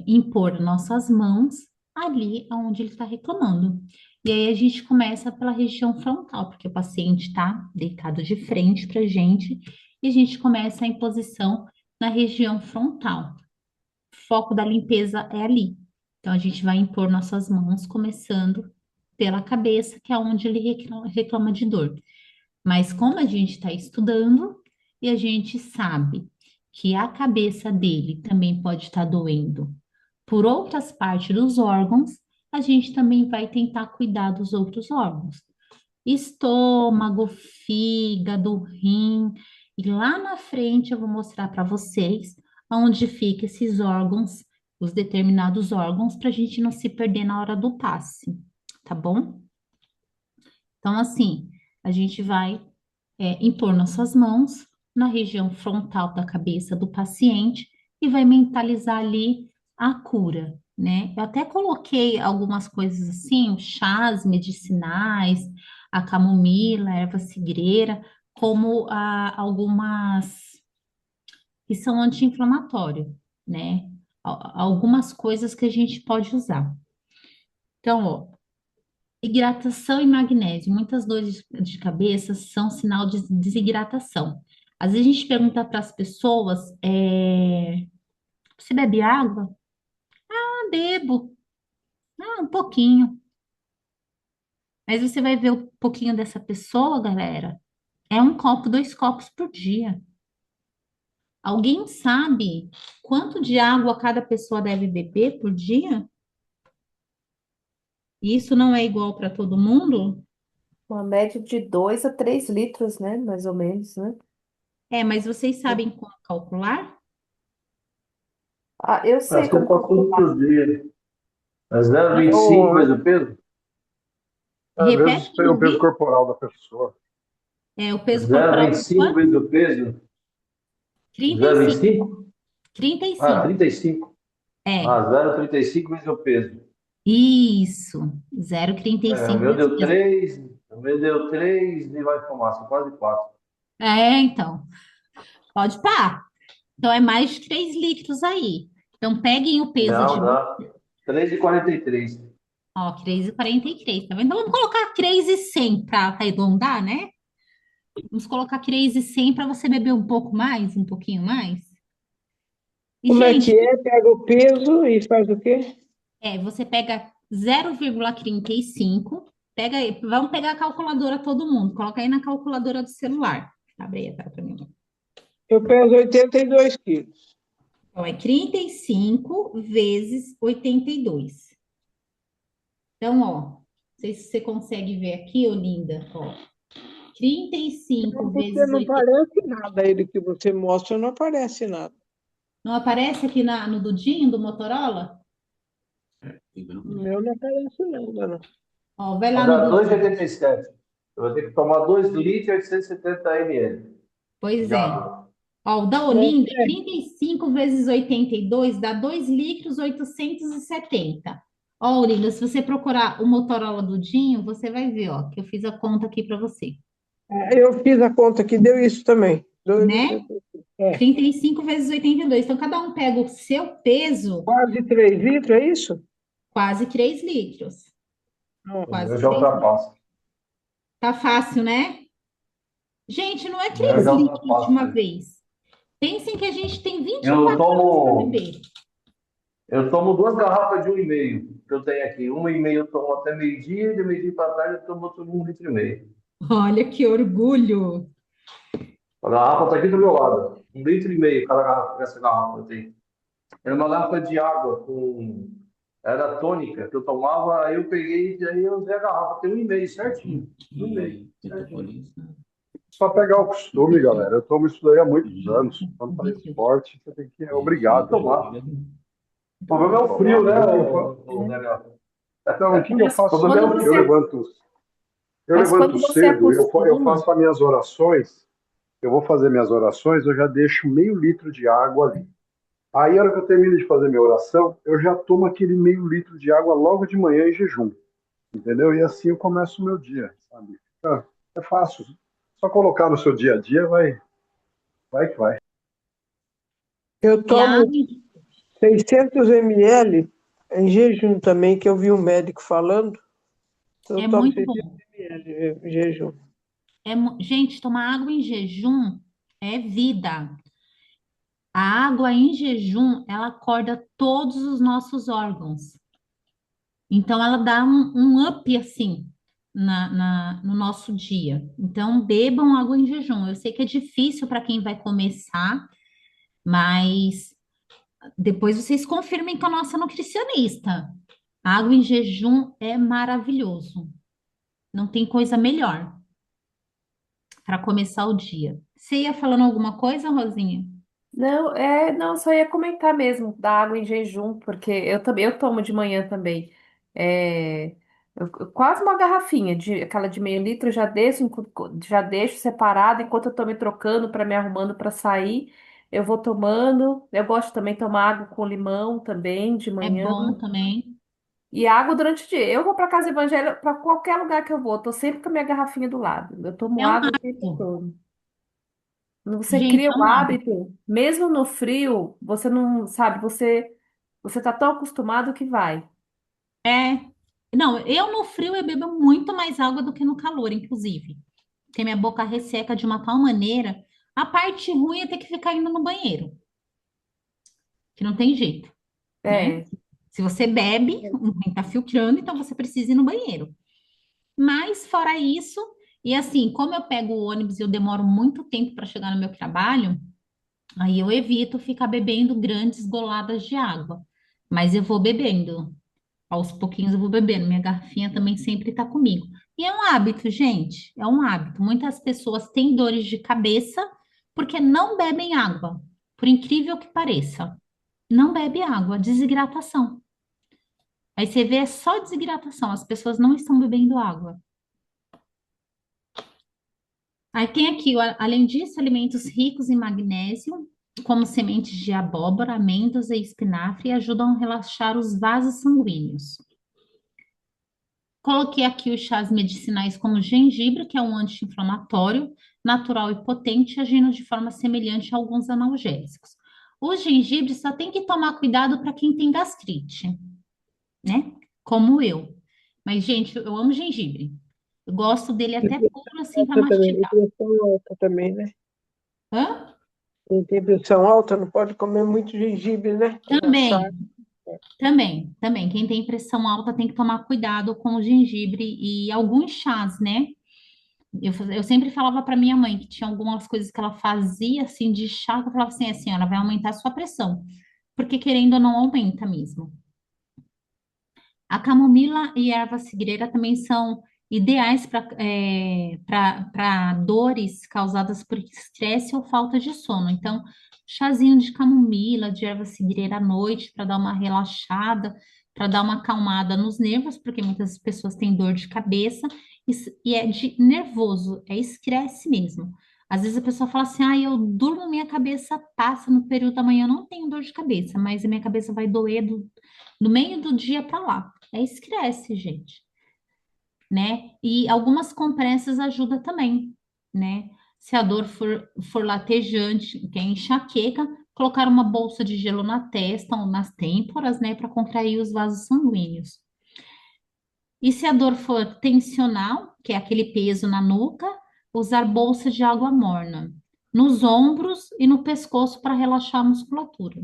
impor nossas mãos ali onde ele está reclamando. E aí a gente começa pela região frontal, porque o paciente está deitado de frente para a gente, e a gente começa a imposição na região frontal. O foco da limpeza é ali. Então a gente vai impor nossas mãos, começando pela cabeça, que é onde ele reclama de dor. Mas como a gente está estudando e a gente sabe que a cabeça dele também pode estar doendo por outras partes dos órgãos, a gente também vai tentar cuidar dos outros órgãos. Estômago, fígado, rim. E lá na frente eu vou mostrar para vocês onde ficam esses órgãos, os determinados órgãos, para a gente não se perder na hora do passe, tá bom? Então, assim, a gente vai impor nossas mãos na região frontal da cabeça do paciente e vai mentalizar ali a cura, né? Eu até coloquei algumas coisas assim, chás medicinais, a camomila, a erva cidreira, como algumas que são anti-inflamatório, né? Algumas coisas que a gente pode usar. Então, ó, hidratação e magnésio. Muitas dores de cabeça são sinal de desidratação. Às vezes a gente pergunta para as pessoas, você bebe água? Ah, bebo. Ah, um pouquinho. Mas você vai ver o pouquinho dessa pessoa, galera. É um copo, 2 copos por dia. Alguém sabe quanto de água cada pessoa deve beber por dia? E isso não é igual para todo mundo? Uma média de 2 a 3 litros, né? Mais ou menos, né? Mas vocês sabem como calcular? Ah, eu sei Acho que eu como faço tudo calcular. por dia. É 0,25 Ô, vezes o peso? Às vezes Repete, o não peso vi? corporal da pessoa. O peso corporal é 0,25 quanto? vezes o peso? 35. 0,25? Ah, 35. 35. Ah, É, 0,35 vezes o peso. isso. Zero vírgula trinta e O cinco meu vezes o deu peso. 3, o meu deu 3 e vai fumaça, quase 4. Então. Pode pá. Então, é mais de 3 litros aí. Então, peguem o peso Não, de... dá 3,43. Ó, 3,43, tá vendo? Então, vamos colocar 3,100 para arredondar, né? Vamos colocar 3,100 para você beber um pouco mais, um pouquinho mais. E, como é que gente, é? Pega o peso e faz o quê? você pega 0,35, pega aí, vamos pegar a calculadora todo mundo, coloca aí na calculadora do celular. Abre aí a tela para mim. Eu peso 82 quilos. Então, é 35 vezes 82. Então, ó, não sei se você consegue ver aqui, ô linda, ó, 35 Não, porque vezes não 80. parece nada. Ele que você mostra não aparece nada. Não aparece aqui no Dudinho do Motorola? Tem que ver no O vídeo. meu não aparece nada, não. Ó, vai Vai lá no dar Dudinho. 2,87. Eu vou ter que tomar 2 litros e 870 ml Pois de é. água. Ó, o da Quanto Olinda, é? 35 vezes 82 dá 2 litros 870. Ó, Olinda, se você procurar o Motorola Dudinho, você vai ver, ó, que eu fiz a conta aqui para você, Eu fiz a conta que deu isso também. né? 2,85. É. 35 vezes 82. Então, cada um pega o seu peso, Quase 3 litros, é isso? quase 3 litros. O Nossa. Quase meu já 3 litros. ultrapassa. Tá fácil, né? Gente, não é O meu 3 já litros de uma ultrapassa. vez. Pensem que a gente tem Eu 24 horas para tomo, beber. eu tomo 2 garrafas de 1,5 que eu tenho aqui. 1,5 eu tomo até meio-dia, de meio-dia para tarde eu tomo outro 1,5 litro. Olha que orgulho. A garrafa está aqui do meu lado. 1,5 litro cada garrafa, essa garrafa eu tenho. Era uma garrafa de água com. Era tônica que eu tomava, aí eu peguei e aí eu usei a garrafa. Tem 1,5 certinho. 1,5 É certinho. Só pegar o costume, galera. Eu tomo isso daí há muitos anos. Quando faz esporte, você tem que, é Tem que obrigado. tomar. O problema é o frio, né, Daniel? Então, o que eu O faço? problema é Quando o Eu você, frio. levanto, eu mas levanto quando você cedo, eu acostuma, faço as minhas orações. Eu vou fazer minhas orações, eu já deixo meio litro de água ali. Aí, a hora que eu termino de fazer minha oração, eu já tomo aquele meio litro de água logo de manhã em jejum, entendeu? E assim eu começo o meu dia, sabe? É fácil. Só colocar no seu dia a dia, vai que vai. Eu E a água, tomo 600 ml em jejum também, que eu vi um médico falando. Eu é tomo muito 600 bom. ml em jejum. Gente, tomar água em jejum é vida. A água em jejum, ela acorda todos os nossos órgãos. Então, ela dá um up, assim, no nosso dia. Então, bebam água em jejum. Eu sei que é difícil para quem vai começar, mas depois vocês confirmem com a nossa nutricionista. A água em jejum é maravilhoso. Não tem coisa melhor para começar o dia. Você ia falando alguma coisa, Rosinha? não, só ia comentar mesmo da água em jejum, porque eu também eu tomo de manhã também. É, quase uma garrafinha de aquela de meio litro, eu já deixo separado enquanto eu tô me trocando para me arrumando para sair. Eu vou tomando. Eu gosto também de tomar água com limão também de É manhã. bom também. E água durante o dia. Eu vou para casa evangélica, para qualquer lugar que eu vou, eu tô sempre com a minha garrafinha do lado. Eu tomo É um água o tempo hábito. todo. Quando você Gente, cria é o um hábito. hábito, mesmo no frio, você não sabe, você tá tão acostumado que vai. É. Não, eu no frio eu bebo muito mais água do que no calor, inclusive. Porque minha boca resseca de uma tal maneira. A parte ruim é ter que ficar indo no banheiro, que não tem jeito, né? É, Se você bebe, o rim tá filtrando, então você precisa ir no banheiro. Mas fora isso, e assim, como eu pego o ônibus e eu demoro muito tempo para chegar no meu trabalho, aí eu evito ficar bebendo grandes goladas de água. Mas eu vou bebendo. Aos pouquinhos eu vou bebendo. Minha garrafinha também sempre está comigo. E é um hábito, gente. É um hábito. Muitas pessoas têm dores de cabeça porque não bebem água, por incrível que pareça. Não bebe água, desidratação. Aí você vê, é só desidratação, as pessoas não estão bebendo água. Aí tem aqui, além disso, alimentos ricos em magnésio, como sementes de abóbora, amêndoas e espinafre, ajudam a relaxar os vasos sanguíneos. Coloquei aqui os chás medicinais como gengibre, que é um anti-inflamatório, natural e potente, agindo de forma semelhante a alguns analgésicos. O gengibre só tem que tomar cuidado para quem tem gastrite, né? Como eu. Mas, gente, eu amo gengibre. Eu gosto dele até puro, assim, para Alta também, mastigar. pressão alta também, né? Hã? Quem tem pressão alta não pode comer muito gengibre, né? Amassar. Também, também. Quem tem pressão alta tem que tomar cuidado com o gengibre e alguns chás, né? Eu sempre falava para minha mãe que tinha algumas coisas que ela fazia assim de chá, que eu falava assim, a senhora vai aumentar a sua pressão, porque querendo ou não aumenta mesmo. A camomila e a erva cidreira também são ideais para dores causadas por estresse ou falta de sono. Então, chazinho de camomila, de erva cidreira à noite, para dar uma relaxada, para dar uma acalmada nos nervos, porque muitas pessoas têm dor de cabeça e é de nervoso, é estresse mesmo. Às vezes a pessoa fala assim, ah, eu durmo, minha cabeça passa no período da manhã, eu não tenho dor de cabeça, mas a minha cabeça vai doer do meio do dia para lá. É estresse, gente, né? E algumas compressas ajudam também, né? Se a dor for latejante, que é enxaqueca, colocar uma bolsa de gelo na testa ou nas têmporas, né, para contrair os vasos sanguíneos. E se a dor for tensional, que é aquele peso na nuca, usar bolsa de água morna nos ombros e no pescoço para relaxar a musculatura.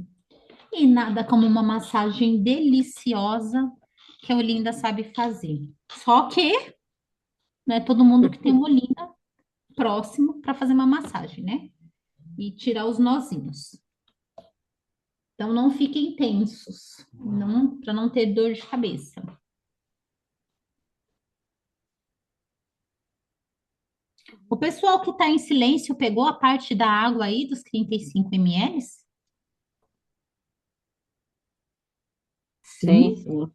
E nada como uma massagem deliciosa que a Olinda sabe fazer. Só que não é todo mundo que tem uma Olinda próximo para fazer uma massagem, né? E tirar os nozinhos. Então não fiquem tensos, não, para não ter dor de cabeça. O pessoal que está em silêncio pegou a parte da água aí dos 35 ml? Sim, Sim? sim.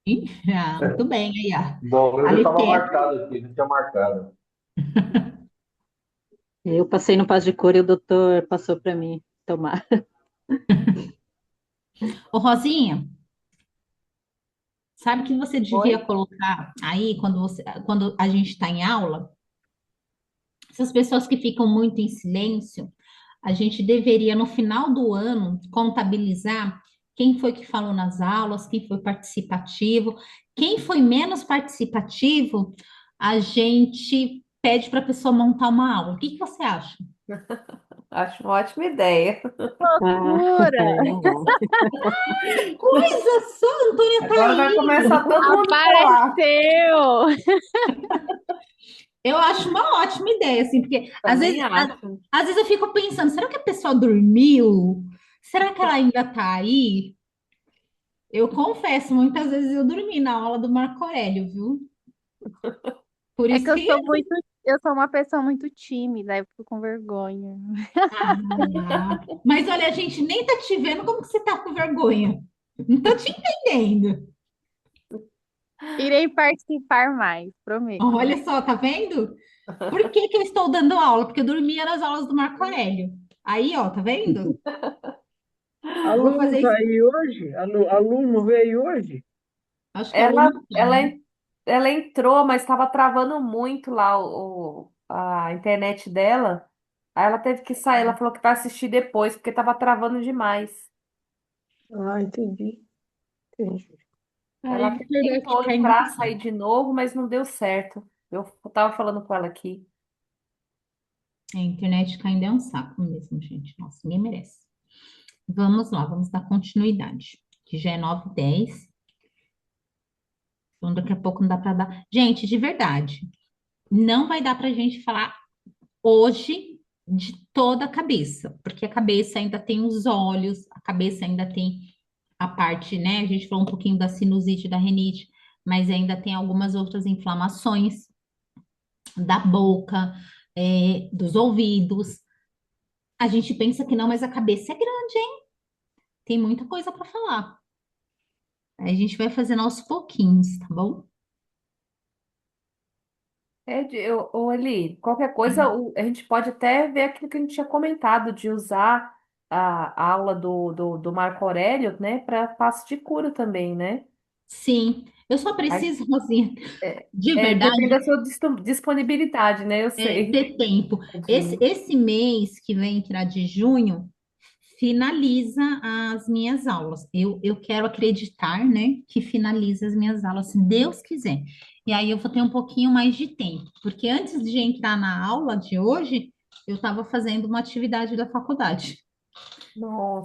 Sim? Ah, muito bem, aí, ó. Bom, eu A já estava Lipetra, marcado aqui, já tinha marcado. Eu passei no passo de cor e o doutor passou para mim tomar. ô Rosinha, sabe que você Oi? devia colocar aí quando a gente está em aula, essas pessoas que ficam muito em silêncio, a gente deveria, no final do ano, contabilizar quem foi que falou nas aulas, quem foi participativo. Quem foi menos participativo, a gente pede para a pessoa montar uma aula. O que que você acha? Acho uma ótima ideia. Ah, Loucura! é bom. Coisa só, a Antônia tá Agora vai começar aí. todo mundo a falar. Apareceu! Eu acho uma ótima ideia, assim, porque às Também vezes, acho. às vezes eu fico pensando, será que a pessoa dormiu? Será que ela ainda tá aí? Eu confesso, muitas vezes eu dormi na aula do Marco Aurélio, viu? Por É que isso que. eu sou uma pessoa muito tímida, eu fico com vergonha. Ah, mas olha, a gente nem tá te vendo como que você tá com vergonha. Não tô te entendendo. Irei participar mais, prometo. Olha só, tá vendo? Por que que eu estou dando aula? Porque eu dormia nas aulas do Marco Aurélio. Aí, ó, tá vendo? Vou Aluno fazer tá isso. aí hoje? Aluno veio hoje? Acho que Ela, aluno ela, tem. ela entrou, mas estava travando muito lá a internet dela. Aí ela teve que sair. Ela falou que vai assistir depois, porque estava travando demais. Ah, entendi. Entendi. Aí, Ela a até internet tentou caindo. entrar, sair de novo, mas não deu certo. Eu tava falando com ela aqui. A internet caindo é um saco mesmo, gente. Nossa, ninguém merece. Vamos lá, vamos dar continuidade. Que já é 9h10. Então, daqui a pouco não dá para dar. Gente, de verdade, não vai dar para a gente falar hoje de toda a cabeça, porque a cabeça ainda tem os olhos, a cabeça ainda tem a parte, né? A gente falou um pouquinho da sinusite, da rinite, mas ainda tem algumas outras inflamações da boca, dos ouvidos. A gente pensa que não, mas a cabeça é grande, hein? Tem muita coisa para falar. Aí a gente vai fazendo aos pouquinhos, tá bom? Ou ali, qualquer coisa, a gente pode até ver aquilo que a gente tinha comentado, de usar a aula do Marco Aurélio, né, para passo de cura também, né? Sim, eu só Aí, preciso, Rosinha, de depende da verdade, sua disponibilidade, né? Eu sei. ter tempo. Esse, Tadinho. esse mês que vem, que irá de junho, finaliza as minhas aulas. Eu quero acreditar, né, que finaliza as minhas aulas, se Deus quiser. E aí eu vou ter um pouquinho mais de tempo, porque antes de entrar na aula de hoje, eu estava fazendo uma atividade da faculdade.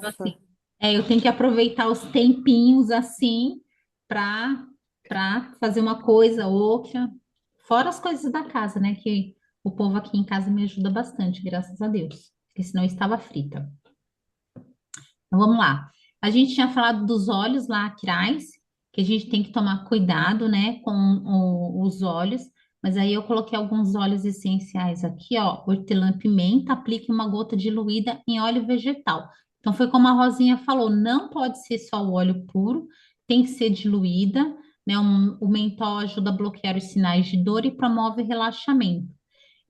Então, Nossa. assim, eu tenho que aproveitar os tempinhos assim para fazer uma coisa, outra, fora as coisas da casa, né? Que o povo aqui em casa me ajuda bastante, graças a Deus, porque senão eu estava frita. Então vamos lá. A gente tinha falado dos óleos lá atrás, que a gente tem que tomar cuidado, né, com os óleos. Mas aí eu coloquei alguns óleos essenciais aqui, ó, hortelã-pimenta, aplique uma gota diluída em óleo vegetal. Então foi como a Rosinha falou, não pode ser só o óleo puro, tem que ser diluída, né? O mentol ajuda a bloquear os sinais de dor e promove relaxamento.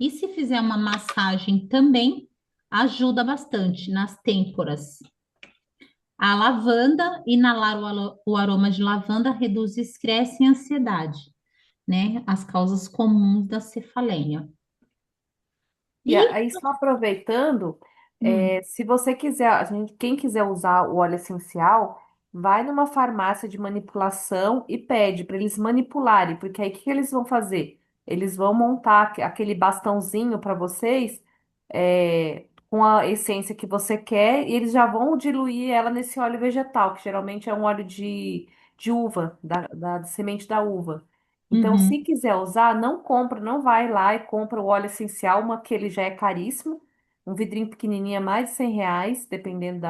E se fizer uma massagem também, ajuda bastante nas têmporas. A lavanda, inalar o aroma de lavanda reduz estresse e ansiedade, né? As causas comuns da cefaleia. E E, aí, só aproveitando, hum, se você quiser, quem quiser usar o óleo essencial, vai numa farmácia de manipulação e pede para eles manipularem, porque aí o que que eles vão fazer? Eles vão montar aquele bastãozinho para vocês, com a essência que você quer, e eles já vão diluir ela nesse óleo vegetal, que geralmente é um óleo de uva, da semente da uva. Então, se uhum, quiser usar, não compra, não vai lá e compra o óleo essencial, uma que ele já é caríssimo. Um vidrinho pequenininho é mais de R$ 100, dependendo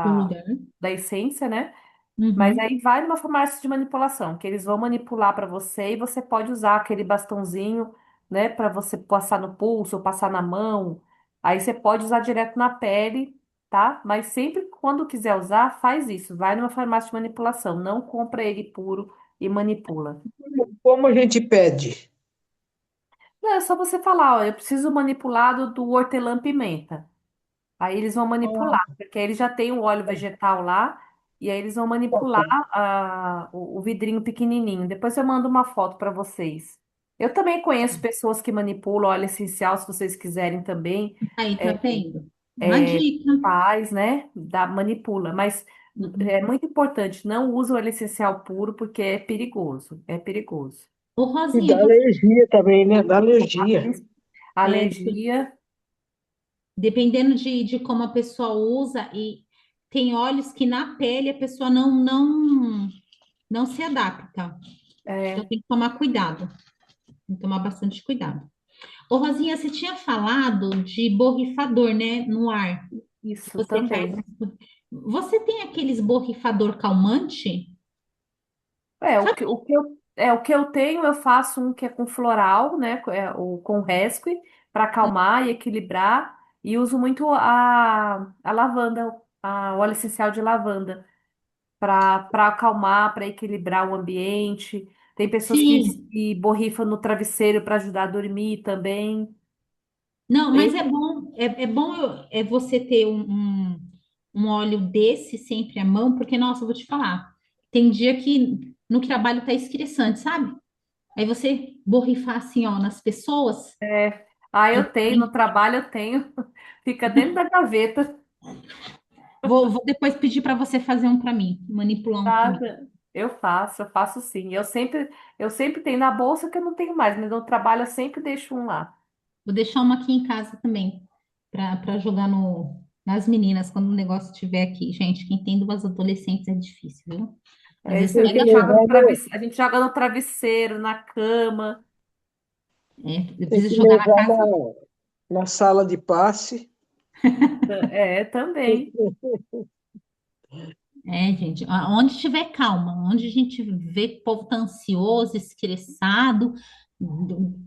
do da, lugar. da essência, né? Mas Uhum. aí vai numa farmácia de manipulação, que eles vão manipular para você e você pode usar aquele bastãozinho, né, para você passar no pulso ou passar na mão. Aí você pode usar direto na pele, tá? Mas sempre quando quiser usar, faz isso. Vai numa farmácia de manipulação, não compra ele puro e manipula. Como a gente pede? Não, é só você falar, ó, eu preciso manipulado do hortelã-pimenta. Aí eles vão manipular, porque aí eles já têm o óleo vegetal lá, e aí eles vão manipular o vidrinho pequenininho. Depois eu mando uma foto para vocês. Eu também conheço pessoas que manipulam óleo essencial, se vocês quiserem também. Aí, tá É, vendo? Uma dica. faz, né? Manipula. Mas é Uhum. muito importante, não use o óleo essencial puro, porque é perigoso. É perigoso. Ô, E Rosinha, dá alergia também, né? Dá alergia. é, Alergia. dependendo de como a pessoa usa, e tem óleos que na pele a pessoa não se adapta. Então É, tem que tomar cuidado, tem que tomar bastante cuidado. Ô, Rosinha, você tinha falado de borrifador, né, no ar. isso Você faz. também. Você tem aqueles borrifador calmante? Sabe? O que eu tenho, eu faço um que é com floral, né? Com resque, para acalmar e equilibrar. E uso muito a lavanda, o óleo essencial de lavanda, para acalmar, para equilibrar o ambiente. Tem pessoas Sim. que borrifam no travesseiro para ajudar a dormir também. Não, mas Esse é bom você ter um óleo desse sempre à mão, porque, nossa, eu vou te falar, tem dia que no trabalho tá estressante, sabe? Aí você borrifar assim, ó, nas pessoas, eu tenho, no trabalho eu tenho, fica dentro da gaveta. vou depois pedir para você fazer um para mim, manipular um para mim. Nada. Eu faço sim. Eu sempre tenho na bolsa que eu não tenho mais, mas no trabalho eu sempre deixo um lá. Vou deixar uma aqui em casa também, para jogar nas meninas quando o negócio estiver aqui. Gente, quem tem duas adolescentes é difícil, viu? Às vezes Tem que pega levar fogo. no, A gente joga no travesseiro, na cama. Eu tem preciso que jogar na levar casa. na sala de passe. Também. Gente, onde tiver calma, onde a gente vê que o povo tá ansioso, estressado,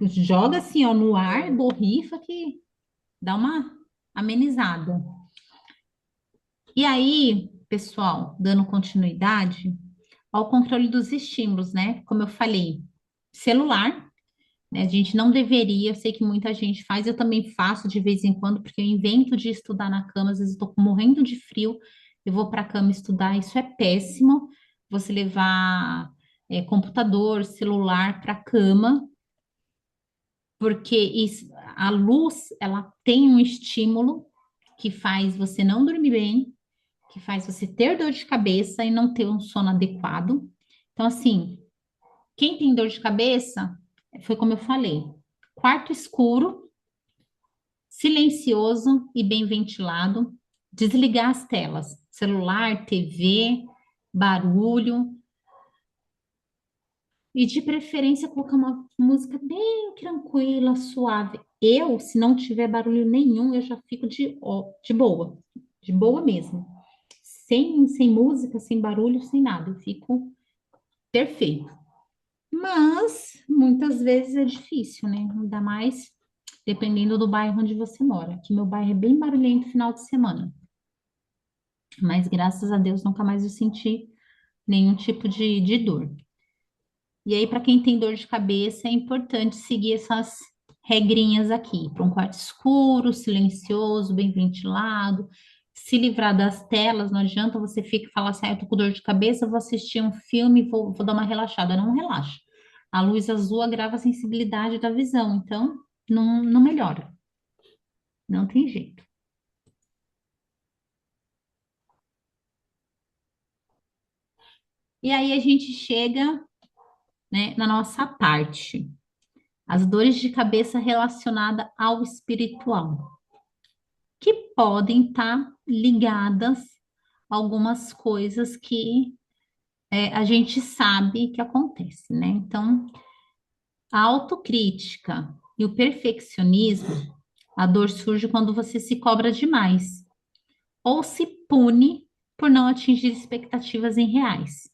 joga assim, ó, no ar, borrifa que dá uma. amenizada. E aí, pessoal, dando continuidade ao controle dos estímulos, né? Como eu falei, celular, né? A gente não deveria, eu sei que muita gente faz, eu também faço de vez em quando, porque eu invento de estudar na cama, às vezes eu tô morrendo de frio, eu vou para a cama estudar, isso é péssimo. Você levar computador, celular para a cama, porque a luz, ela tem um estímulo que faz você não dormir bem, que faz você ter dor de cabeça e não ter um sono adequado. Então, assim, quem tem dor de cabeça, foi como eu falei, quarto escuro, silencioso e bem ventilado, desligar as telas, celular, TV, barulho, e de preferência colocar uma música bem tranquila, suave. Eu, se não tiver barulho nenhum, eu já fico de boa mesmo. Sem música, sem barulho, sem nada, eu fico perfeito. Mas muitas vezes é difícil, né? Ainda mais dependendo do bairro onde você mora. Aqui meu bairro é bem barulhento final de semana. Mas graças a Deus nunca mais eu senti nenhum tipo de dor. E aí, para quem tem dor de cabeça, é importante seguir essas regrinhas aqui, para um quarto escuro, silencioso, bem ventilado, se livrar das telas, não adianta você ficar e falar assim, eu tô com dor de cabeça, vou assistir um filme, vou dar uma relaxada. Não relaxa. A luz azul agrava a sensibilidade da visão, então não melhora. Não tem jeito. E aí a gente chega, né, na nossa parte. As dores de cabeça relacionadas ao espiritual, que podem estar ligadas a algumas coisas que a gente sabe que acontece, né? Então, a autocrítica e o perfeccionismo, a dor surge quando você se cobra demais ou se pune por não atingir expectativas em reais.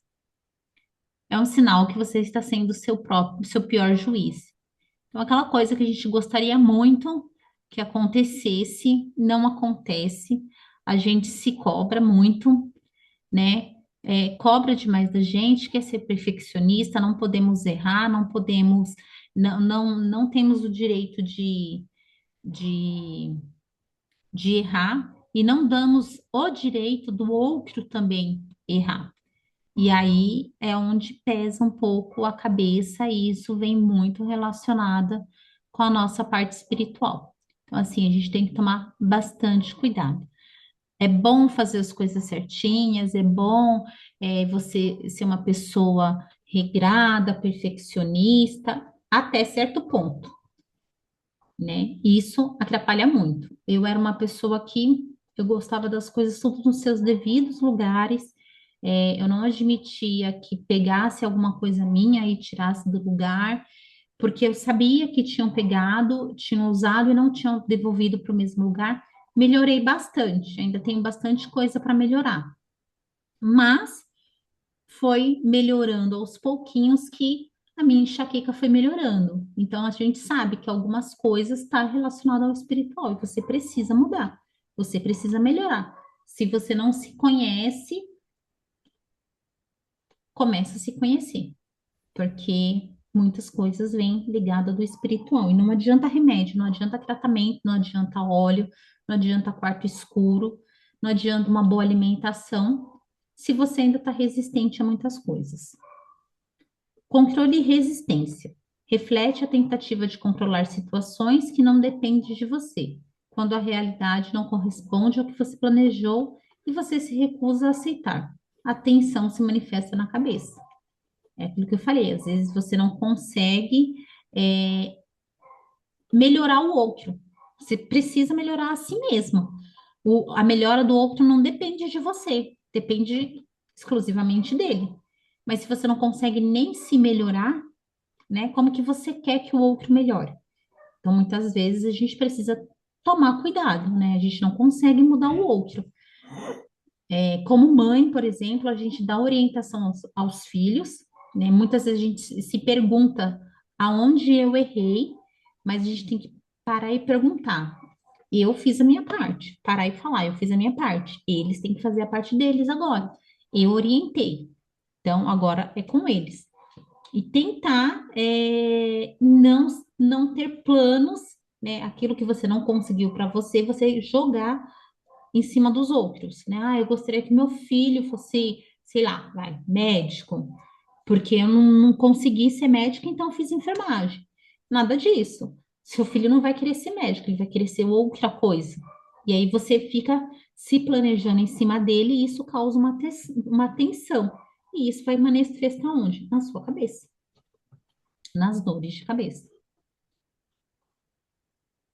É um sinal que você está sendo seu pior juiz. Então, aquela coisa que a gente gostaria muito que acontecesse, não acontece, a gente se cobra muito, né? Cobra demais da gente, quer ser perfeccionista, não podemos errar, não podemos, não temos o direito de, de errar e não damos o direito do outro também errar. E aí é onde pesa um pouco a cabeça, e isso vem muito relacionada com a nossa parte espiritual. Então, assim, a gente tem que tomar bastante cuidado. É bom fazer as coisas certinhas, é bom você ser uma pessoa regrada, perfeccionista, até certo ponto, né? Isso atrapalha muito. Eu era uma pessoa que eu gostava das coisas tudo nos seus devidos lugares. Eu não admitia que pegasse alguma coisa minha e tirasse do lugar, porque eu sabia que tinham pegado, tinham usado e não tinham devolvido para o mesmo lugar. Melhorei bastante, ainda tenho bastante coisa para melhorar, mas foi melhorando aos pouquinhos que a minha enxaqueca foi melhorando. Então a gente sabe que algumas coisas estão relacionadas ao espiritual e você precisa mudar, você precisa melhorar. Se você não se conhece, começa a se conhecer, porque muitas coisas vêm ligadas do espiritual. E não adianta remédio, não adianta tratamento, não adianta óleo, não adianta quarto escuro, não adianta uma boa alimentação, se você ainda está resistente a muitas coisas. Controle e resistência. Reflete a tentativa de controlar situações que não dependem de você, quando a realidade não corresponde ao que você planejou e você se recusa a aceitar. A tensão se manifesta na cabeça. É aquilo que eu falei, às vezes você não consegue é, melhorar o outro. Você precisa melhorar a si mesmo. A melhora do outro não depende de você, depende exclusivamente dele. Mas se você não consegue nem se melhorar, né, como que você quer que o outro melhore? Então, muitas vezes a gente precisa tomar cuidado, né? A gente não consegue mudar o outro. Como mãe, por exemplo, a gente dá orientação aos filhos, né? Muitas vezes a gente se pergunta aonde eu errei, mas a gente tem que parar e perguntar. Eu fiz a minha parte. Parar e falar, eu fiz a minha parte. Eles têm que fazer a parte deles agora. Eu orientei. Então, agora é com eles. E tentar não ter planos, né? Aquilo que você não conseguiu para você, você jogar em cima dos outros, né? Ah, eu gostaria que meu filho fosse, sei lá, vai, médico, porque eu não consegui ser médico, então eu fiz enfermagem. Nada disso. Seu filho não vai querer ser médico, ele vai querer ser outra coisa. E aí você fica se planejando em cima dele e isso causa uma tensão. E isso vai manifestar onde? Na sua cabeça, nas dores de cabeça,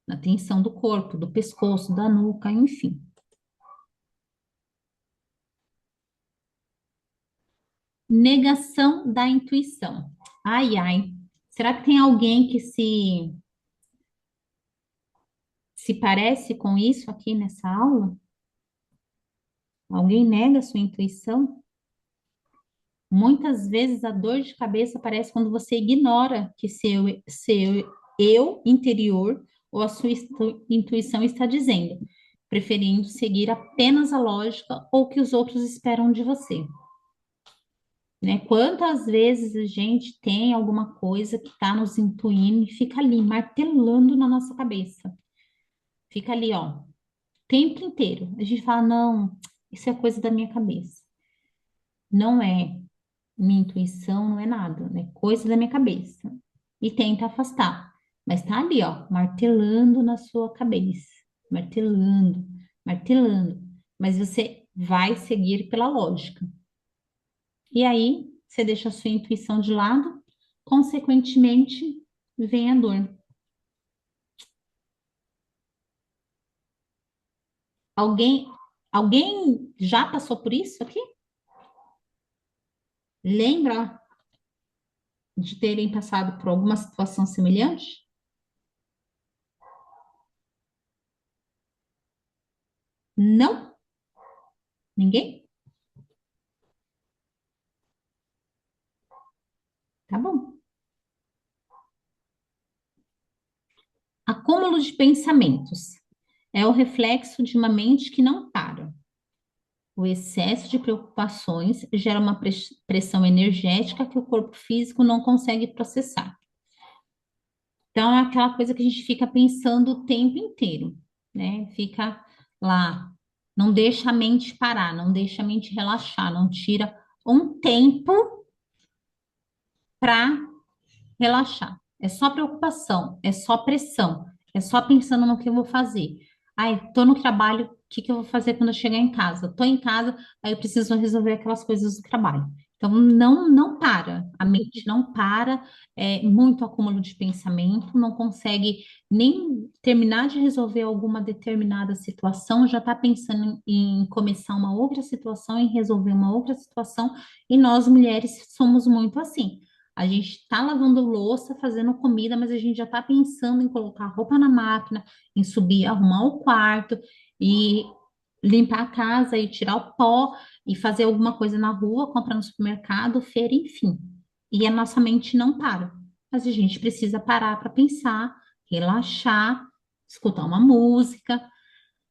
na tensão do corpo, do pescoço, da nuca, enfim. Negação da intuição. Ai, ai. Será que tem alguém que se parece com isso aqui nessa aula? Alguém nega a sua intuição? Muitas vezes a dor de cabeça aparece quando você ignora que seu eu interior ou a sua intuição está dizendo, preferindo seguir apenas a lógica ou que os outros esperam de você. Né? Quantas vezes a gente tem alguma coisa que está nos intuindo e fica ali martelando na nossa cabeça. Fica ali, ó, o tempo inteiro. A gente fala, não, isso é coisa da minha cabeça. Não é minha intuição, não é nada, é coisa da minha cabeça. E tenta afastar. Mas tá ali, ó, martelando na sua cabeça. Martelando, martelando. Mas você vai seguir pela lógica. E aí, você deixa a sua intuição de lado, consequentemente, vem a dor. Alguém, alguém já passou por isso aqui? Lembra de terem passado por alguma situação semelhante? Não? Ninguém? Tá bom. Acúmulo de pensamentos é o reflexo de uma mente que não para. O excesso de preocupações gera uma pressão energética que o corpo físico não consegue processar. Então, é aquela coisa que a gente fica pensando o tempo inteiro, né? Fica lá, não deixa a mente parar, não deixa a mente relaxar, não tira um tempo para relaxar. É só preocupação, é só pressão, é só pensando no que eu vou fazer. Ai, tô no trabalho, o que que eu vou fazer quando eu chegar em casa? Tô em casa, aí eu preciso resolver aquelas coisas do trabalho. Então, não para, a mente não para, é muito acúmulo de pensamento, não consegue nem terminar de resolver alguma determinada situação, já está pensando em começar uma outra situação, em resolver uma outra situação, e nós mulheres somos muito assim. A gente está lavando louça, fazendo comida, mas a gente já está pensando em colocar roupa na máquina, em subir, arrumar o quarto e limpar a casa e tirar o pó e fazer alguma coisa na rua, comprar no supermercado, feira, enfim. E a nossa mente não para. Mas a gente precisa parar para pensar, relaxar, escutar uma música,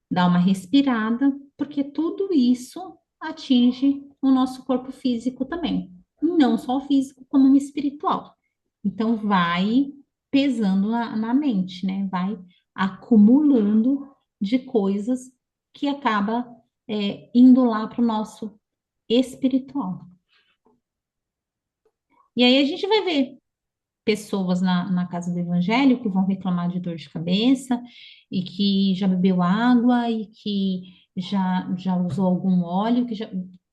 dar uma respirada, porque tudo isso atinge o nosso corpo físico também. E não só o físico, como o espiritual. Então, vai pesando na mente, né? Vai acumulando de coisas que acaba indo lá para o nosso espiritual. E aí a gente vai ver pessoas na casa do evangelho que vão reclamar de dor de cabeça e que já bebeu água e que já usou algum óleo, que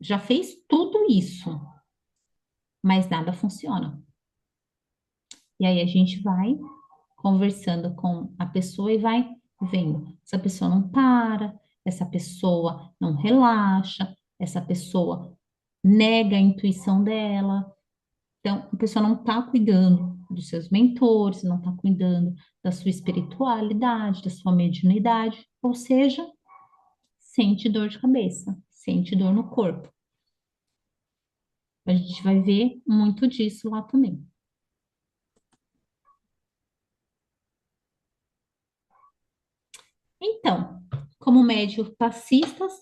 já fez tudo isso, mas nada funciona. E aí a gente vai conversando com a pessoa e vai vendo. Essa pessoa não para, essa pessoa não relaxa, essa pessoa nega a intuição dela. Então, a pessoa não está cuidando dos seus mentores, não está cuidando da sua espiritualidade, da sua mediunidade, ou seja, sente dor de cabeça, sente dor no corpo. A gente vai ver muito disso lá também. Então, como médios passistas,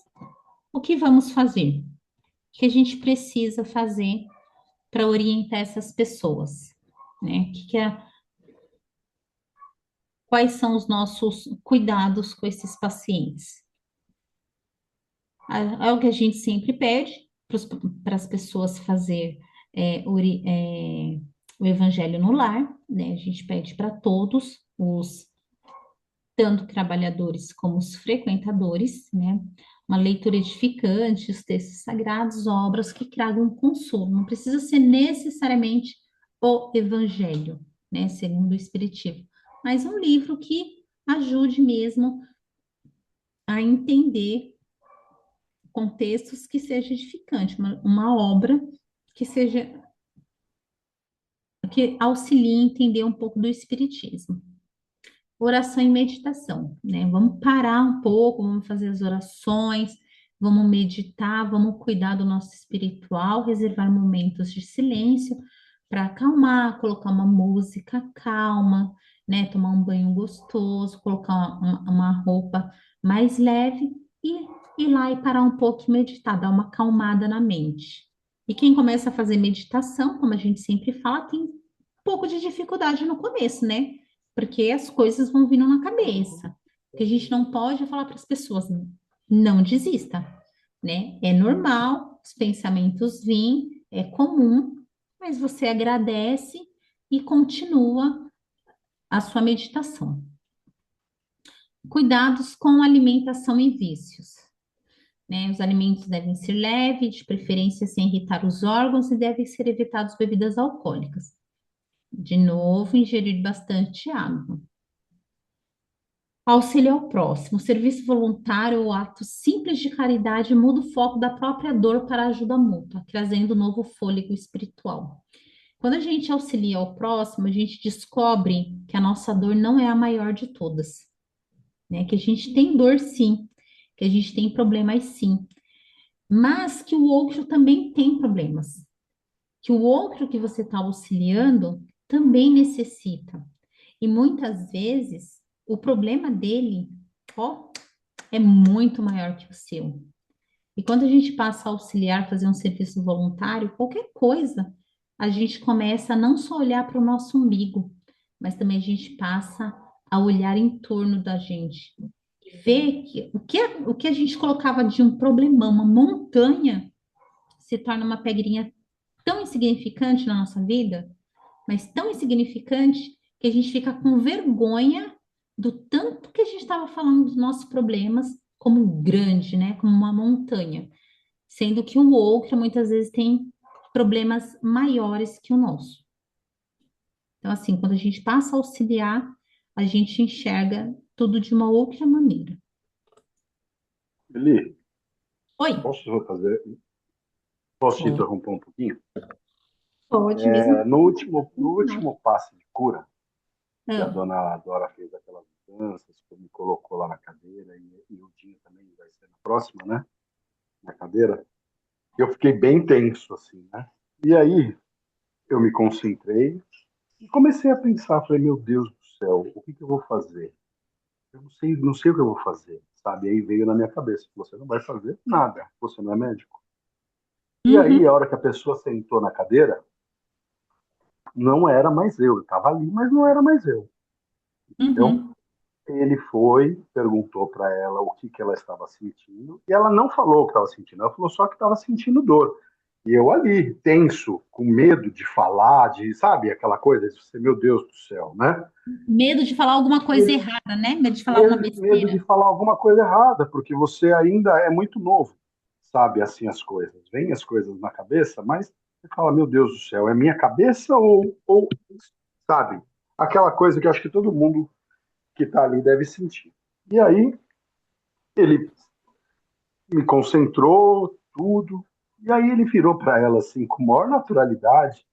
o que vamos fazer? O que a gente precisa fazer para orientar essas pessoas, né? Quais são os nossos cuidados com esses pacientes? É o que a gente sempre pede para as pessoas fazer o evangelho no lar, né? A gente pede para todos os tanto trabalhadores como os frequentadores, né? Uma leitura edificante, os textos sagrados, obras que tragam consolo. Não precisa ser necessariamente o Evangelho, né? Segundo o Espiritismo, mas um livro que ajude mesmo a entender contextos que seja edificante, uma obra que seja que auxilie a entender um pouco do Espiritismo. Oração e meditação, né? Vamos parar um pouco, vamos fazer as orações, vamos meditar, vamos cuidar do nosso espiritual, reservar momentos de silêncio para acalmar, colocar uma música calma, né? Tomar um banho gostoso, colocar uma roupa mais leve e ir lá e parar um pouco e meditar, dar uma acalmada na mente. E quem começa a fazer meditação, como a gente sempre fala, tem um pouco de dificuldade no começo, né? Porque as coisas vão vindo na cabeça. O que a gente não pode é falar para as pessoas, não desista, né? É normal os pensamentos virem, é comum, mas você agradece e continua a sua meditação. Cuidados com alimentação e vícios, né? Os alimentos devem ser leves, de preferência sem irritar os órgãos, e devem ser evitados bebidas alcoólicas. De novo, ingerir bastante água. Auxílio ao próximo, serviço voluntário ou ato simples de caridade muda o foco da própria dor para a ajuda mútua, trazendo novo fôlego espiritual. Quando a gente auxilia ao próximo, a gente descobre que a nossa dor não é a maior de todas, né? Que a gente tem dor sim, que a gente tem problemas sim, mas que o outro também tem problemas, que o outro que você está auxiliando também necessita. E muitas vezes o problema dele, ó, é muito maior que o seu. E quando a gente passa a auxiliar, fazer um serviço voluntário, qualquer coisa, a gente começa a não só olhar para o nosso umbigo, mas também a gente passa a olhar em torno da gente. E ver que o que a gente colocava de um problemão, uma montanha, se torna uma pedrinha tão insignificante na nossa vida, mas tão insignificante que a gente fica com vergonha do tanto que a gente estava falando dos nossos problemas como grande, né? Como uma montanha, sendo que o outro muitas vezes tem problemas maiores que o nosso. Então, assim, quando a gente passa a auxiliar, a gente enxerga tudo de uma outra maneira. Eli, Oi, posso te interromper um pouquinho? pode mesmo. No último passe de cura, que a Ah, dona Dora fez aquelas mudanças, que me colocou lá na cadeira, e o Dinho também vai ser na próxima, né? Na cadeira, eu fiquei bem tenso, assim, né? E aí eu me concentrei e comecei a pensar, falei, meu Deus do céu, o que que eu vou fazer? Eu não sei o que eu vou fazer, sabe? Aí veio na minha cabeça, você não vai fazer nada, você não é médico. E aí, a uhum, hora que a pessoa sentou na cadeira, não era mais eu estava ali, mas não era mais eu, entendeu? uhum, Ele foi, perguntou para ela o que que ela estava sentindo, e ela não falou o que estava sentindo, ela falou só que estava sentindo dor. E eu ali, tenso, com medo de falar, de, sabe, aquela coisa de você, meu Deus do céu, né? medo de falar alguma coisa E errada, né? Medo de falar alguma medo de besteira. falar alguma coisa errada, porque você ainda é muito novo, sabe, assim as coisas. Vem as coisas na cabeça, mas você fala, meu Deus do céu, é minha cabeça ou sabe, aquela coisa que eu acho que todo mundo que está ali deve sentir. E aí ele me concentrou tudo, e aí ele virou para ela assim com maior naturalidade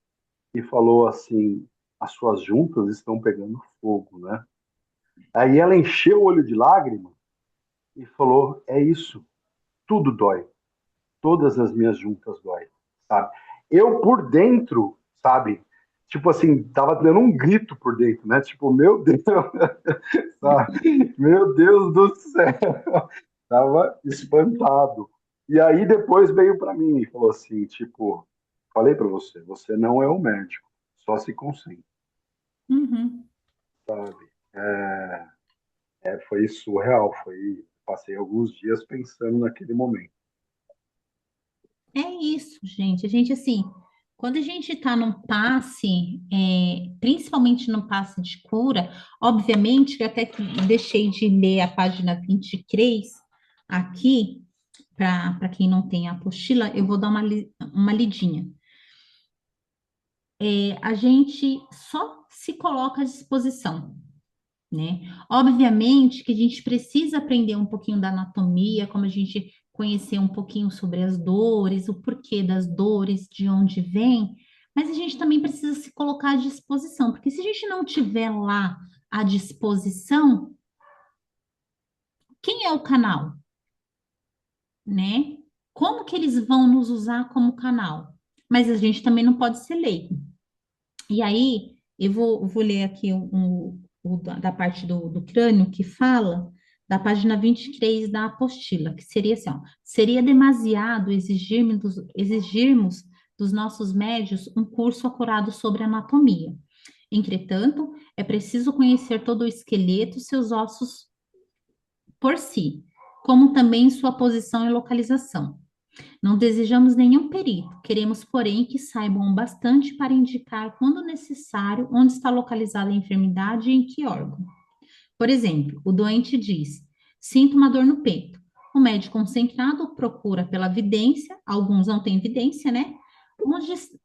e falou assim: as suas juntas estão pegando fogo, né? Aí ela encheu o olho de lágrima e falou: é isso, tudo dói, todas as minhas juntas dói, sabe? Eu por dentro, sabe? tipo assim, tava dando um grito por dentro, né? Tipo, meu Deus, sabe? Meu Deus do céu, tava espantado. E aí depois veio para mim e falou assim, tipo, falei para você, você não é um médico, só se concentre, Uhum. sabe? Foi surreal, passei alguns dias pensando naquele momento. É isso, gente. A gente, assim, quando a gente está num passe, principalmente no passe de cura, obviamente que eu até que deixei de ler a página 23 aqui, para quem não tem a apostila, eu vou dar uma lidinha. A gente só se coloca à disposição, né? Obviamente que a gente precisa aprender um pouquinho da anatomia, como a gente conhecer um pouquinho sobre as dores, o porquê das dores, de onde vem, mas a gente também precisa se colocar à disposição, porque se a gente não tiver lá à disposição, quem é o canal, né? Como que eles vão nos usar como canal? Mas a gente também não pode ser leigo. E aí, eu vou ler aqui da parte do crânio que fala da página 23 da apostila, que seria assim, ó, seria demasiado exigirmos dos nossos médios um curso acurado sobre anatomia. Entretanto, é preciso conhecer todo o esqueleto, seus ossos por si, como também sua posição e localização. Não desejamos nenhum perito, queremos, porém, que saibam o bastante para indicar, quando necessário, onde está localizada a enfermidade e em que órgão. Por exemplo, o doente diz: sinto uma dor no peito. O médico concentrado procura pela vidência, alguns não têm vidência, né?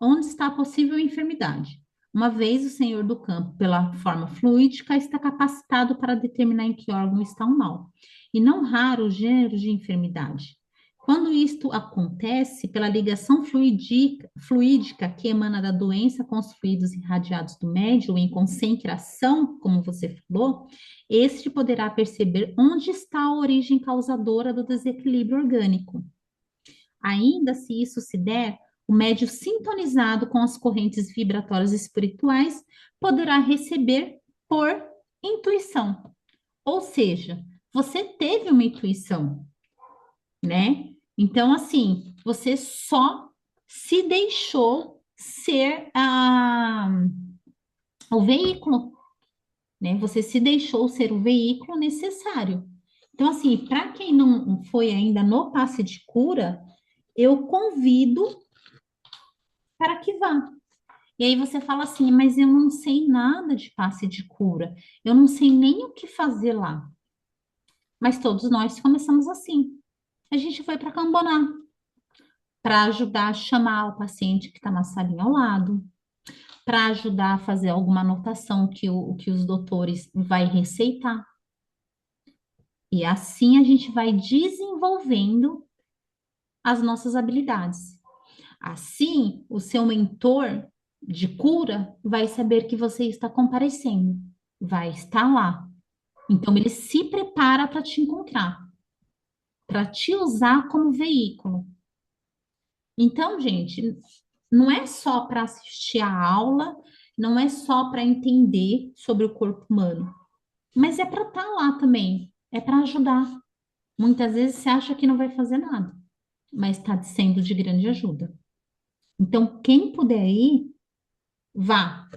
Onde está a possível enfermidade. Uma vez o senhor do campo, pela forma fluídica, está capacitado para determinar em que órgão está o mal, e não raro o gênero de enfermidade. Quando isto acontece, pela ligação fluídica que emana da doença com os fluidos irradiados do médium em concentração, como você falou, este poderá perceber onde está a origem causadora do desequilíbrio orgânico. Ainda se isso se der, o médium sintonizado com as correntes vibratórias espirituais poderá receber por intuição. Ou seja, você teve uma intuição, né? Então, assim, você só se deixou ser o veículo, né? Você se deixou ser o veículo necessário. Então, assim, para quem não foi ainda no passe de cura, eu convido para que vá. E aí você fala assim, mas eu não sei nada de passe de cura, eu não sei nem o que fazer lá. Mas todos nós começamos assim. A gente foi para Camboná para ajudar a chamar o paciente que está na salinha ao lado, para ajudar a fazer alguma anotação que os doutores vai receitar. E assim a gente vai desenvolvendo as nossas habilidades. Assim, o seu mentor de cura vai saber que você está comparecendo, vai estar lá. Então, ele se prepara para te encontrar, para te usar como veículo. Então, gente, não é só para assistir a aula, não é só para entender sobre o corpo humano, mas é para estar lá também, é para ajudar. Muitas vezes você acha que não vai fazer nada, mas está sendo de grande ajuda. Então, quem puder ir, vá,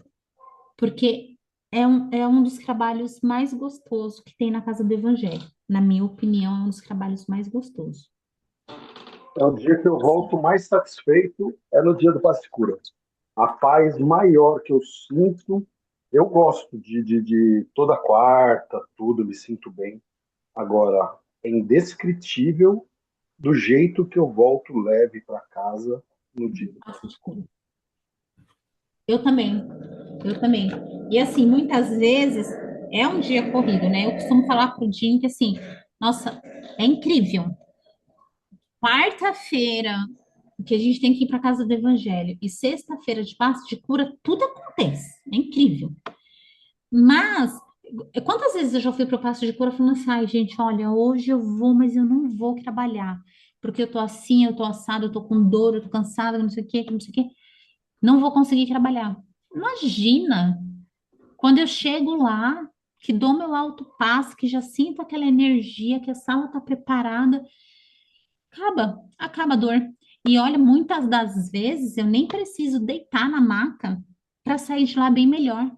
porque é um dos trabalhos mais gostosos que tem na Casa do Evangelho. Na minha opinião, é um dos trabalhos mais gostosos. É o dia que eu volto mais satisfeito, é no dia do passe cura. A paz maior que eu sinto, eu gosto de toda quarta, tudo, me sinto bem. Agora, é indescritível do jeito que eu volto leve para casa no dia do passe cura. Eu também, eu também. E assim, muitas vezes é um dia corrido, né? Eu costumo falar pro Jim que assim, nossa, é incrível. Quarta-feira que a gente tem que ir para casa do Evangelho e sexta-feira de passe de cura, tudo acontece. É incrível. Mas quantas vezes eu já fui para o passe de cura falando assim, ai, gente, olha, hoje eu vou, mas eu não vou trabalhar, porque eu tô assim, eu tô assado, eu tô com dor, eu tô cansada, não sei o quê, não sei o quê, não vou conseguir trabalhar. Imagina, quando eu chego lá, que dou meu alto passo, que já sinto aquela energia, que a sala está preparada, acaba a dor. E olha, muitas das vezes eu nem preciso deitar na maca para sair de lá bem melhor.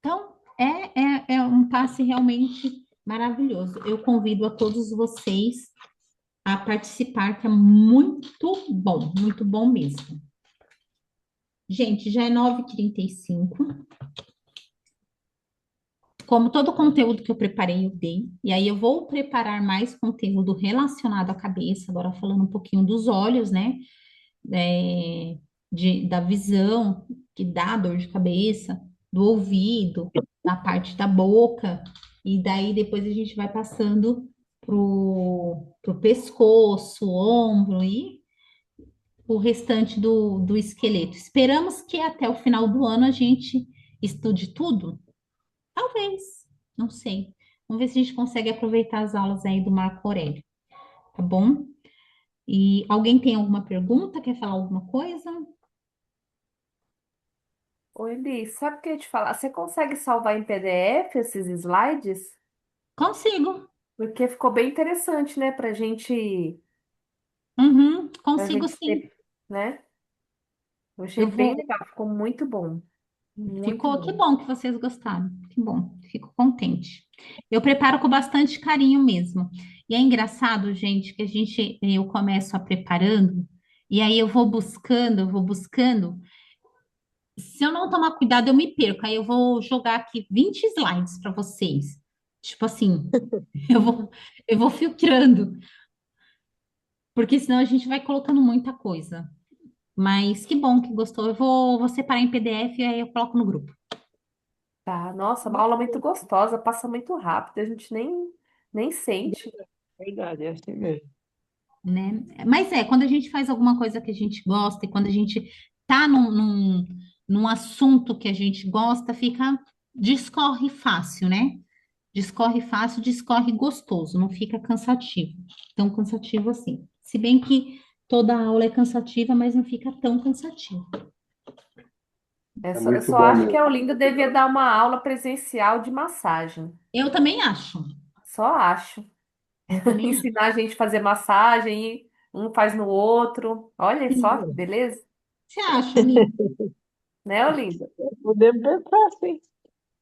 Então, é um passe realmente maravilhoso. Eu convido a todos vocês a participar, que é muito bom mesmo. Gente, já é 9h35. Como todo o conteúdo que eu preparei, eu dei. E aí eu vou preparar mais conteúdo relacionado à cabeça, agora falando um pouquinho dos olhos, né? Da visão, que dá dor de cabeça, do ouvido, da parte da boca. E daí depois a gente vai passando pro pescoço, ombro e o restante do esqueleto. Esperamos que até o final do ano a gente estude tudo. Talvez, não sei. Vamos ver se a gente consegue aproveitar as aulas aí do Marco Aurélio, tá bom? E alguém tem alguma pergunta? Quer falar alguma coisa? Oi, Eli, sabe o que eu ia te falar? Você consegue salvar em PDF esses slides? Consigo. Porque ficou bem interessante, né? Uhum, Pra consigo gente sim. ter, né? Eu achei Eu bem vou. legal, ficou muito bom. Muito Ficou, que bom. bom que vocês gostaram. Que bom, fico contente. Eu preparo com bastante carinho mesmo. E é engraçado, gente, que eu começo a preparando, e aí eu vou buscando. Se eu não tomar cuidado, eu me perco. Aí eu vou jogar aqui 20 slides para vocês. Tipo assim, eu vou, eu vou filtrando, porque senão a gente vai colocando muita coisa. Mas que bom que gostou. Vou separar em PDF e aí eu coloco no grupo. Tá, nossa, uma aula muito gostosa, passa muito rápido, a gente nem sente. Verdade, é assim mesmo. Né? Mas quando a gente faz alguma coisa que a gente gosta e quando a gente tá num assunto que a gente gosta, discorre fácil, né? Discorre fácil, discorre gostoso, não fica cansativo. Tão cansativo assim. Se bem que toda aula é cansativa, mas não fica tão cansativo. É Eu muito só bom acho que mesmo. a Olinda devia dar uma aula presencial de massagem. Eu também acho. Só acho. Eu também acho. Ensinar a gente a fazer massagem, e um faz no outro. Olha só que Sim. beleza, Você acha, amiga? né, Olinda? Podemos pensar assim.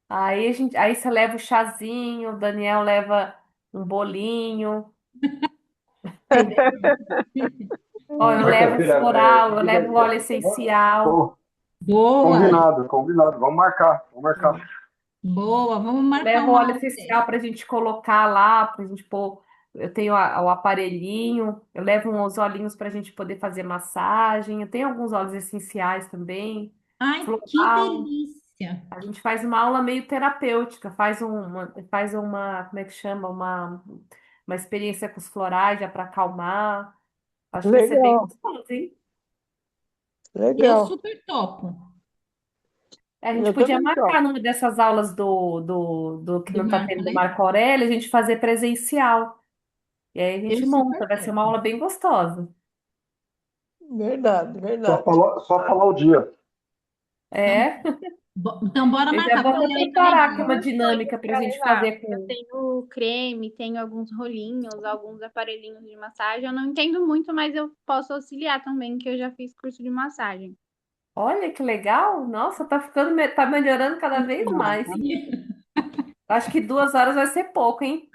Aí você leva o chazinho, o Daniel leva um bolinho. Ó, eu levo o Quarta-feira, floral, eu que dia levo o que é? óleo essencial. Bom, Boa, combinado, combinado. Vamos marcar, vamos marcar. boa. Vamos marcar Levo o uma óleo aula essencial dessa. para a gente colocar lá, para a gente pôr. Eu tenho o aparelhinho, eu levo uns olhinhos para a gente poder fazer massagem. Eu tenho alguns óleos essenciais também. Ai, que Floral. delícia. A gente faz uma aula meio terapêutica, como é que chama? Uma experiência com os florais já para acalmar. Acho que vai ser bem Legal, gostoso, hein? Eu legal. super topo. A gente Eu podia também marcar topo. numa dessas aulas do que Do não está Marco, tendo do né? Marco Aurélio, a gente fazer presencial. E aí a Eu gente super monta, vai ser uma topo. aula bem gostosa. Verdade, verdade. Só falar o dia. Então, É, então bora eu já marcar vou para até olhar o preparar aqui calendário. uma Algumas coisas dinâmica para a para gente levar. fazer Eu com. tenho creme, tenho alguns rolinhos, alguns aparelhinhos de massagem. Eu não entendo muito, mas eu posso auxiliar também, que eu já fiz curso de massagem. Olha que legal! Nossa, tá tá melhorando cada vez mais. Acho que 2 horas vai ser pouco, hein?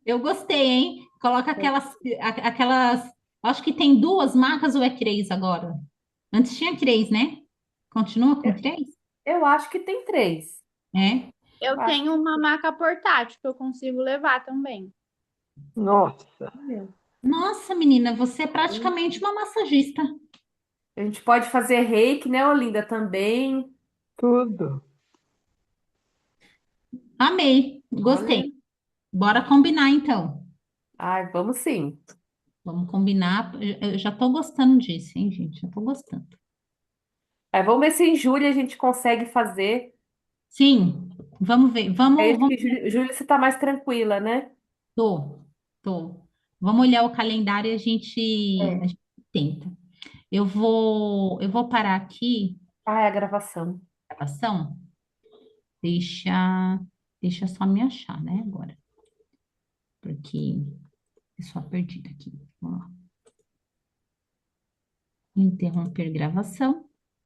Eu gostei, hein? Coloca aquelas. Acho que tem duas marcas ou é três agora? Antes tinha três, né? Continua com três? Eu acho que tem 3. É. Eu Eu acho tenho uma que maca portátil que eu consigo levar também. Nossa, tem. Nossa, menina, você é praticamente uma massagista. A gente pode fazer reiki, né, Olinda, também. tudo. Amei, Olha. gostei. Bora combinar então. Ai, vamos sim. Vamos combinar. Eu já tô gostando disso, hein, gente? Já tô gostando. Aí vamos ver se em julho a gente consegue fazer. Sim, vamos ver. Aí Vamos, acho vamos. que julho você tá mais tranquila, né? Tô, tô. Vamos olhar o calendário e a É. gente tenta. Eu vou parar aqui Ah, é a gravação. a gravação. Deixa, deixa só me achar, né, agora. Porque é só perdida aqui. Vamos lá. Interromper gravação.